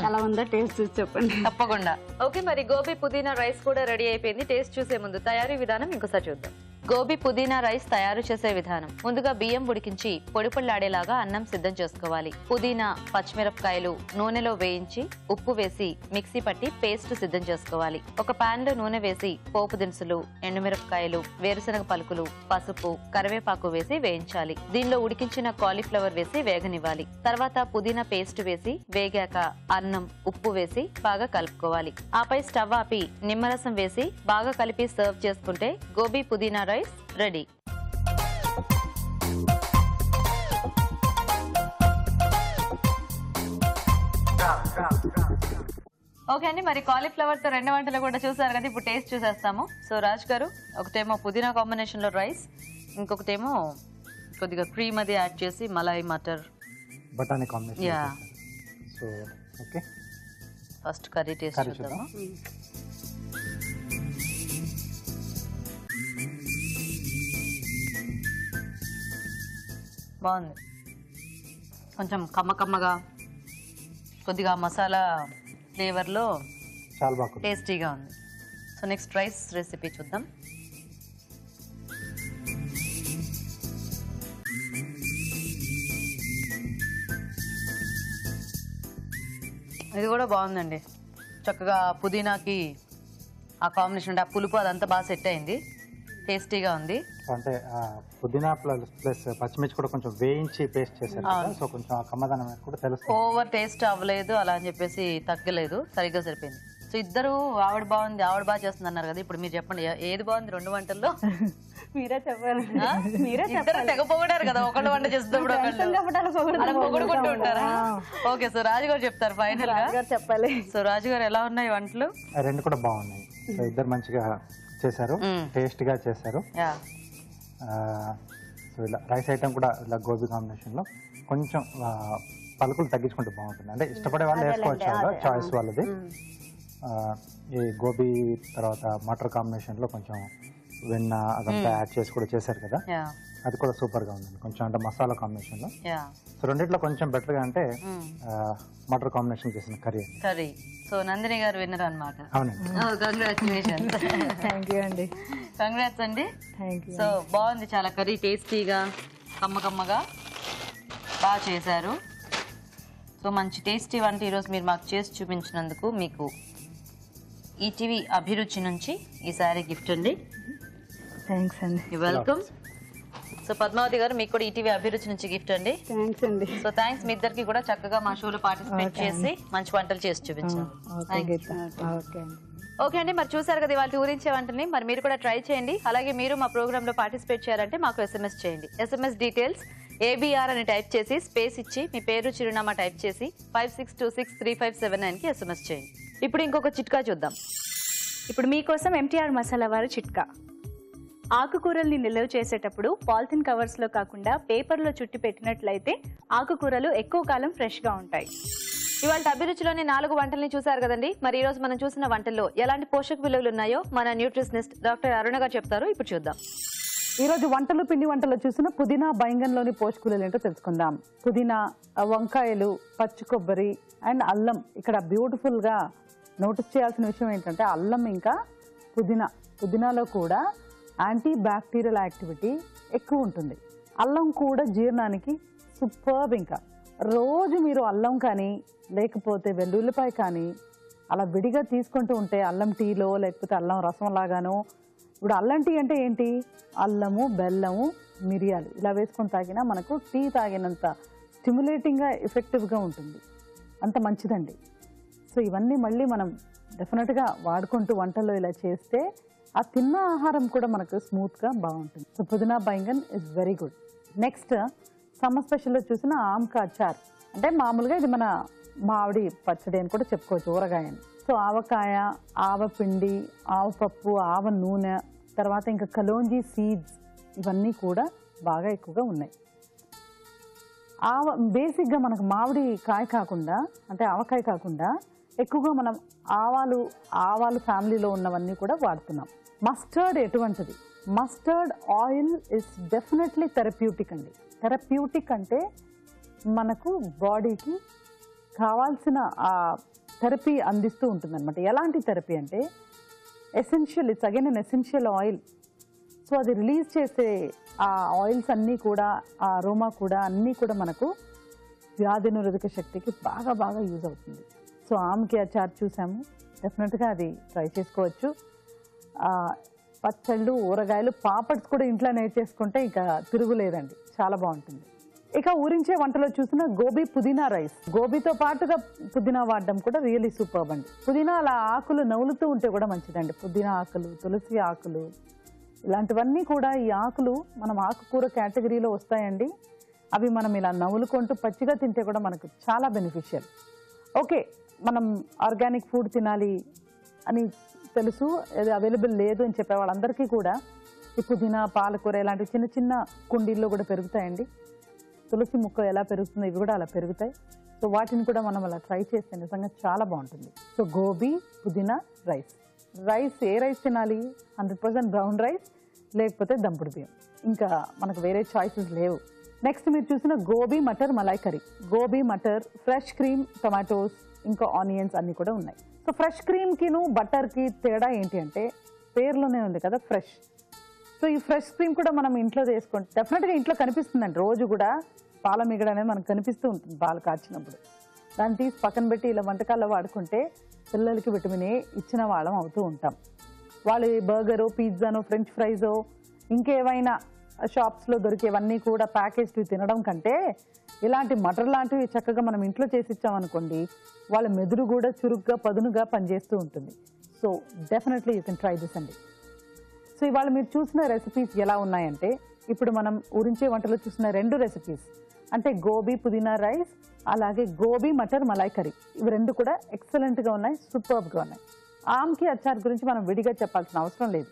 ఎలా ఉందో టేస్ట్ చూసి చెప్పండి. తప్పకుండా. ఓకే, మరి గోబీ పుదీనా రైస్ కూడా రెడీ అయిపోయింది. టేస్ట్ చూసే ముందు తయారీ విధానం ఇంకోసారి చూద్దాం. గోబీ పుదీనా రైస్ తయారు చేసే విధానం. ముందుగా బియ్యం ఉడికించి పొడి పొడిలాడేలాగా అన్నం సిద్ధం చేసుకోవాలి. పుదీనా, పచ్చిమిరపకాయలు నూనెలో వేయించి ఉప్పు వేసి మిక్సీ పట్టి పేస్ట్ సిద్ధం చేసుకోవాలి. ఒక పాన్ లో నూనె వేసి పోపు దినుసులు, ఎండుమిరపకాయలు, వేరుశనగ పలుకులు, పసుపు, కరివేపాకు వేసి వేయించాలి. దీనిలో ఉడికించిన కాలీఫ్లవర్ వేసి వేగనివ్వాలి. తర్వాత పుదీనా పేస్ట్ వేసి వేగాక అన్నం, ఉప్పు వేసి బాగా కలుపుకోవాలి. ఆపై స్టవ్ ఆపి నిమ్మరసం వేసి బాగా కలిపి సర్వ్ చేసుకుంటే గోబీ పుదీనా రైస్ రెడీ. ఓకే అండి, మరి కాలీఫ్లవర్ తో 2 వంటలు కూడా చూసారు కదా. ఇప్పుడు టేస్ట్ చూసేస్తాము. సో రాజ్ గారు, ఒకటేమో పుదీనా కాంబినేషన్ లో రైస్, ఇంకొకటేమో కొద్దిగా క్రీమ్ అది యాడ్ చేసి మలై మటర్ బటానీ combination. So okay, first curry taste చూద్దాము. బాగుంది, కొంచెం కమ్మగా కొద్దిగా మసాలా ఫ్లేవర్లో చాలా బాగుంది, టేస్టీగా ఉంది. సో నెక్స్ట్ రైస్ రెసిపీ చూద్దాం. ఇది కూడా బాగుందండి, చక్కగా పుదీనాకి ఆ కాంబినేషన్ అంటే ఆ పులుపు అదంతా బాగా సెట్ అయింది, టేస్టీగా ఉంది. అంటే పుదీనా ప్లస్ పచ్చిమిర్చి కూడా కొంచెం వేయించి పేస్ట్ చేశారు కదా, సో కొంచెం ఆ కమ్మదనం కూడా తెలుస్తుంది. ఓవర్ టేస్ట్ అవ్వలేదు అలా అని చెప్పేసి, తగ్గలేదు, సరిగ్గా సరిపోయింది. సో ఇద్దరు ఆవిడ బాగుంది, ఆవిడ బాగా చేస్తుంది అన్నారు కదా. ఇప్పుడు మీరు చెప్పండి, ఏది బాగుంది 2 వంటల్లో? మీరే చెప్పాలి. ఇద్దరు తెగ పొగడారు కదా, ఒకళ్ళు వంట చేస్తున్నప్పుడు ఒకళ్ళు పొగడుకుంటూ ఉంటారా? ఓకే, సో రాజు గారు చెప్తారు ఫైనల్ గా. చెప్పాలి. సో రాజు గారు ఎలా ఉన్నాయి వంటలు? 2 కూడా బాగున్నాయి. సో ఇద్దరు మంచిగా చేశారు, టేస్ట్ గా చేశారు. సో ఇలా రైస్ ఐటమ్ కూడా ఇలా గోబీ కాంబినేషన్ లో కొంచెం పలుకులు తగ్గించుకుంటే బాగుంటుంది. అంటే ఇష్టపడే వాళ్ళు వేసుకోవచ్చు, చాయిస్ వాళ్ళది. ఈ గోబీ తర్వాత మటర్ కాంబినేషన్ లో కొంచెం వెన్న అదంతా యాడ్ చేసి కూడా చేశారు కదా, అది కూడా సూపర్ గా ఉంది. కొంచెం అంటే మసాలా కాంబినేషన్ లో. సో రెండిట్లో కొంచెం బెటర్ గా అంటే మటర్ కాంబినేషన్ చేసిన కర్రీ. సో నందిని గారు విన్నర్ అన్నమాట. అవునండి, కంగ్రాచులేషన్. థ్యాంక్ యూ అండి. కంగ్రాట్స్ అండి. Thank you. సో బాగుంది, చాలా కర్రీ టేస్టీగా కమ్మగా బాగా చేశారు. సో మంచి టేస్టీ వంట ఈరోజు మీరు మాకు చేసి చూపించినందుకు మీకు ఈటీవీ అభిరుచి నుంచి ఈ సారీ గిఫ్ట్ అండి. థ్యాంక్స్ అండి. వెల్కమ్. సో పద్మావతి గారు, మీకు కూడా ఈటీవీ అభిరుచి నుంచి గిఫ్ట్ అండి. థ్యాంక్స్ అండి. సో థ్యాంక్స్ మీ ఇద్దరికి కూడా, చక్కగా మా షోలో పార్టిసిపేట్ చేసి మంచి వంటలు చేసి చూపించారు. ఓకే అండి, మరి చూసారు కదా ఇవాళ ఊరించే వంటని. మరి మీరు కూడా ట్రై చేయండి. అలాగే మీరు మా ప్రోగ్రామ్ లో పార్టిసిపేట్ చేయాలంటే మాకు SMS చేయండి. SMS డీటెయిల్స్ ABR అని టైప్ చేసి స్పేస్ ఇచ్చి మీ పేరు, చిరునామా టైప్ చేసి 56263579 కి SMS చేయండి. ఇప్పుడు ఇంకొక చిట్కా చూద్దాం. ఇప్పుడు మీకోసం MTR మసాలా వారి చిట్కా. ఆకుకూరల్ని నిల్వ చేసేటప్పుడు పాలిథిన్ కవర్స్ లో కాకుండా పేపర్ లో చుట్టి పెట్టినట్లయితే ఆకుకూరలు ఎక్కువ కాలం ఫ్రెష్ గా ఉంటాయి. ఇవాళ అభిరుచిలోని 4 వంటల్ని చూసారు కదండి. మరి ఈ రోజు మనం చూసిన వంటల్లో ఎలాంటి పోషక విలువలు ఉన్నాయో మన న్యూట్రిషనిస్ట్ డాక్టర్ అరుణ గారు చెప్తారు. ఇప్పుడు చూద్దాం. ఈ రోజు వంటలు పిండి వంటల్లో చూసిన పుదీనా బైంగన్లోని పోషకులు ఏంటో తెలుసుకుందాం. పుదీనా, వంకాయలు, పచ్చి కొబ్బరి అండ్ అల్లం. ఇక్కడ బ్యూటిఫుల్ గా నోటీస్ చేయాల్సిన విషయం ఏంటంటే అల్లం ఇంకా పుదీనాలో కూడా యాంటీ బ్యాక్టీరియల్ యాక్టివిటీ ఎక్కువ ఉంటుంది. అల్లం కూడా జీర్ణానికి సూపర్బ్. ఇంకా రోజు మీరు అల్లం కానీ లేకపోతే వెల్లుల్లిపాయ కానీ అలా విడిగా తీసుకుంటూ ఉంటే అల్లం టీలో లేకపోతే అల్లం రసం లాగానో, ఇప్పుడు అల్లం టీ అంటే ఏంటి, అల్లము బెల్లము మిరియాలు ఇలా వేసుకొని తాగినా మనకు టీ తాగినంత స్టిమ్యులేటింగ్గా ఎఫెక్టివ్గా ఉంటుంది, అంత మంచిదండి. సో ఇవన్నీ మళ్ళీ మనం డెఫినెట్గా వాడుకుంటూ వంటల్లో ఇలా చేస్తే ఆ తిన్న ఆహారం కూడా మనకు స్మూత్గా బాగుంటుంది. So pudina baingan is very good. Next summer స్పెషల్లో చూసిన ఆమ్కా అచార్, అంటే మామూలుగా ఇది మన మామిడి పచ్చడి అని కూడా చెప్పుకోవచ్చు, ఊరగాయని. సో ఆవకాయ, ఆవపిండి, ఆవపప్పు, ఆవ నూనె, తర్వాత ఇంకా కలోంజీ సీడ్స్, ఇవన్నీ కూడా బాగా ఎక్కువగా ఉన్నాయి. బేసిక్గా మనకు మామిడి కాయ కాకుండా, అంటే ఆవకాయ కాకుండా ఎక్కువగా మనం ఆవాలు ఫ్యామిలీలో ఉన్నవన్నీ కూడా వాడుతున్నాం. మస్టర్డ్ ఎటువంటిది, mustard oil is definitely therapeutic అండి. థెరప్యూటిక్ అంటే మనకు బాడీకి కావాల్సిన ఆ థెరపీ అందిస్తూ ఉంటుంది అనమాట. ఎలాంటి థెరపీ అంటే essential, it's again an essential oil. So అది రిలీజ్ చేసే ఆ ఆయిల్స్ అన్నీ కూడా, ఆ అరోమా కూడా అన్నీ కూడా మనకు వ్యాధి నిరోధక శక్తికి బాగా బాగా యూజ్ అవుతుంది. సో ఆమ్కి అచార్ చూసాము, డెఫినెట్గా అది ట్రై చేసుకోవచ్చు. పచ్చళ్ళు, ఊరగాయలు, పాపడ్స్ కూడా ఇంట్లో నేర్చేసుకుంటే ఇక తిరుగులేదండి, చాలా బాగుంటుంది. ఇక ఊరించే వంటలో చూసిన గోబీ పుదీనా రైస్, గోబీతో పాటుగా పుదీనా వాడడం కూడా రియలీ సూపర్బ్ అండి. పుదీనా అలా ఆకులు నవ్వులుతూ ఉంటే కూడా మంచిదండి. పుదీనా ఆకులు, తులసి ఆకులు, ఇలాంటివన్నీ కూడా, ఈ ఆకులు మనం ఆకుకూర కేటగిరీలో వస్తాయండి. అవి మనం ఇలా నవ్వులుకుంటూ పచ్చిగా తింటే కూడా మనకు చాలా బెనిఫిషియల్. ఓకే, మనం ఆర్గానిక్ ఫుడ్ తినాలి అని తెలుసు, అది అవైలబుల్ లేదు అని చెప్పే వాళ్ళందరికీ కూడా ఈ పుదీనా, పాలకూర ఇలాంటి చిన్న చిన్న కుండీల్లో కూడా పెరుగుతాయండి. తులసి మొక్క ఎలా పెరుగుతుందో ఇవి కూడా అలా పెరుగుతాయి. సో వాటిని కూడా మనం అలా ట్రై చేస్తే నిజంగా చాలా బాగుంటుంది. సో గోబీ పుదీనా రైస్. రైస్ ఏ రైస్ తినాలి, 100% బ్రౌన్ రైస్ లేకపోతే దంపుడు బియ్యం, ఇంకా మనకు వేరే చాయిసెస్ లేవు. నెక్స్ట్ మీరు చూసిన gobi matar malai curry. Gobi matar, fresh cream, tomatoes, ఇంకా ఆనియన్స్ అన్నీ కూడా ఉన్నాయి. సో ఫ్రెష్ క్రీమ్కిను బటర్కి తేడా ఏంటి అంటే పేర్లోనే ఉంది కదా ఫ్రెష్. సో ఈ ఫ్రెష్ క్రీమ్ కూడా మనం ఇంట్లో చేసుకుంటే డెఫినెట్గా ఇంట్లో కనిపిస్తుందండి. రోజు కూడా పాల మిగడ అనేది మనకు కనిపిస్తూ ఉంటుంది పాలు కాచినప్పుడు. దాన్ని తీసి పక్కన పెట్టి ఇలా వంటకాల్లో వాడుకుంటే పిల్లలకి విటమిన్ ఏ ఇచ్చిన వాళ్ళం అవుతూ ఉంటాం. వాళ్ళు బర్గరో, పిజ్జానో, ఫ్రెంచ్ ఫ్రైజో, ఇంకేమైనా షాప్స్లో దొరికేవన్నీ కూడా ప్యాకేజ్లు తినడం కంటే ఇలాంటి మటర్ లాంటివి చక్కగా మనం ఇంట్లో చేసి ఇచ్చామనుకోండి, వాళ్ళ మెదుడు కూడా చురుగ్గా పదునుగా పనిచేస్తూ ఉంటుంది. So definitely you can try this అండి. సో ఇవాళ మీరు చూసిన రెసిపీస్ ఎలా ఉన్నాయంటే, ఇప్పుడు మనం ఊరించే వంటలో చూసిన 2 రెసిపీస్ అంటే గోబీ పుదీనా రైస్, అలాగే గోబీ మటర్ మలై కర్రీ, ఇవి 2 కూడా ఎక్సలెంట్గా ఉన్నాయి, సూపర్బ్గా ఉన్నాయి. ఆమ్కి అచార్ గురించి మనం విడిగా చెప్పాల్సిన అవసరం లేదు.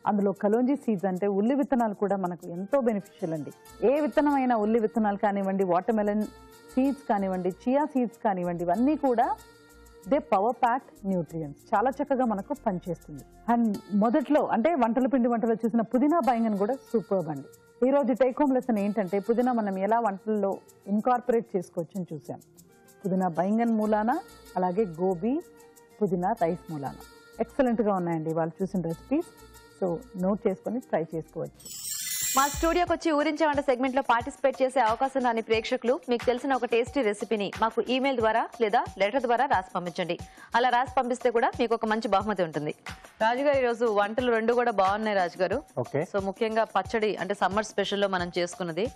అందులో కలోంజీ సీడ్స్ అంటే ఉల్లి విత్తనాలు కూడా మనకు ఎంతో బెనిఫిషియల్ అండి. ఏ విత్తనమైన ఉల్లి విత్తనాలు కానివ్వండి, వాటర్మెలన్ సీడ్స్ కానివ్వండి, చియా సీడ్స్ కానివ్వండి, ఇవన్నీ కూడా దే పవర్ ప్యాక్ న్యూట్రియంట్స్, చాలా చక్కగా మనకు పనిచేస్తుంది. అండ్ మొదట్లో అంటే పిండి వంటలో చూసిన పుదీనా బైంగన్ కూడా సూపర్బ్ అండి. ఈ రోజు టేక్ హోమ్ లెసన్ ఏంటంటే పుదీనా మనం ఎలా వంటల్లో ఇన్కార్పొరేట్ చేసుకోవచ్చు అని చూసాం. పుదీనా బైంగన్ మూలాన, అలాగే గోబీ పుదీనా రైస్ మూలాన ఎక్సలెంట్గా ఉన్నాయండి వాళ్ళు చూసిన రెసిపీస్. సో నోట్ చేసుకొని ట్రై చేసుకోవచ్చు. మా స్టూడియోకి వచ్చి ఊరించే వంట సెగ్మెంట్ లో పార్టిసిపేట్ చేసే అవకాశం రాని ప్రేక్షకులు మీకు తెలిసిన ఒక టేస్టీ రెసిపీని మాకు ఈమెయిల్ ద్వారా లేదా లెటర్ ద్వారా రాసి పంపించండి. అలా రాసి పంపిస్తే కూడా మీకు ఒక మంచి బహుమతి ఉంటుంది. రాజుగారు, ఈ రోజు వంటలు 2 కూడా బాగున్నాయి రాజుగారు. సో ముఖ్యంగా పచ్చడి అంటే సమ్మర్ స్పెషల్ లో మనం చేసుకున్నది.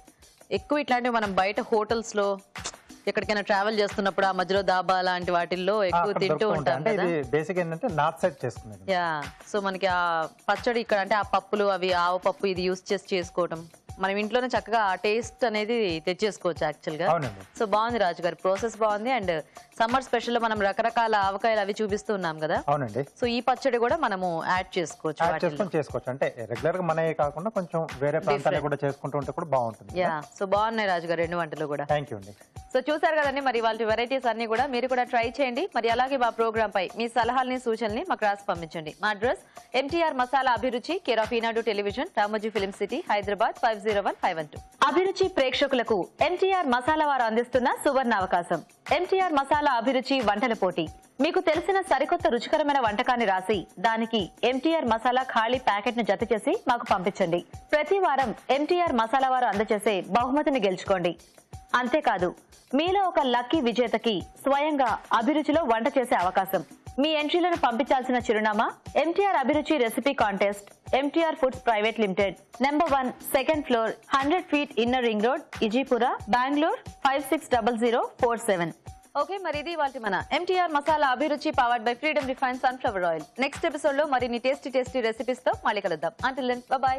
ఎక్కువ ఇట్లాంటివి మనం బయట హోటల్స్ లో ఎక్కడికైనా ట్రావెల్ చేస్తున్నప్పుడు ఆ మధ్యలో దాబా లాంటి వాటిల్లో ఎక్కువ తింటూ ఉంటాం కదా. బేసిక్ ఏంటంటే నార్త్ సైడ్ చేసుకునేది. యా, సో మనకి ఆ పచ్చడి ఇక్కడ అంటే ఆ పప్పులు అవి ఆవు పప్పు ఇది యూస్ చేసి చేసుకోవడం, మనం ఇంట్లోనే చక్కగా ఆ టేస్ట్ అనేది తెచ్చేసుకోవచ్చు యాక్చువల్ గా. సో బాగుంది రాజుగారు, ప్రాసెస్ బాగుంది. అండ్ సమ్మర్ స్పెషల్ లో మనం రకరకాల ఆవకాయలు అవి చూపిస్తూ ఉన్నాం కదా. అవునండి. సో ఈ పచ్చడి కూడా మనము యాడ్ చేసుకోవచ్చు. అంటే రెగ్యులర్ గా మనమే కాకుండా కొంచెం వేరే ప్రాంతాల్లో కూడా చేసుకుంటూ ఉంటే కూడా బాగుంటుంది. యా, సో బాగున్నాయి రాజుగారు 2 వంటలు కూడా. థ్యాంక్ యూ అండి. సో చూసారు కదండి, మరి వాళ్ళ వెరైటీస్ అన్ని కూడా మీరు కూడా ట్రై చేయండి. మరి అలాగే మా ప్రోగ్రామ్ పై మీ సలహాలని సూచనల్ని మాకు రాసి పంపించండి. మా అడ్రస్ MTR మసాలా అభిరుచి, care of Eenadu television, Ramoji film city, Hyderabad 50151. అభిరుచి ప్రేక్షకులకు MTR మసాలా వారు అందిస్తున్న సువర్ణ అవకాశం. MTR మసాలా అభిరుచి వంటల పోటీ. మీకు తెలిసిన సరికొత్త రుచికరమైన వంటకాన్ని రాసి దానికి MTR మసాలా ఖాళీ ప్యాకెట్ ను జత చేసి మాకు పంపించండి. ప్రతి వారం MTR మసాలా వారు అందజేసే బహుమతిని గెలుచుకోండి. అంతేకాదు, మీలో ఒక లక్కీ విజేతకి స్వయంగా అభిరుచిలో వంట చేసే అవకాశం. మీ ఎంట్రీలను పంపించాల్సిన చిరునామా MTR Abhiruchi recipe contest, MTR foods private limited, number 1, second floor, 100 feet inner ring road, Ejipura, Bengaluru 560047. Okay, మరి ఇది వాటి మన MTR masala Abhiruchi powered by Freedom refine sunflower oil. Next episode లో మరిన్ని టేస్టీ రెసిపీస్ తో మళ్ళీ కలుద్దాం. Until then, by.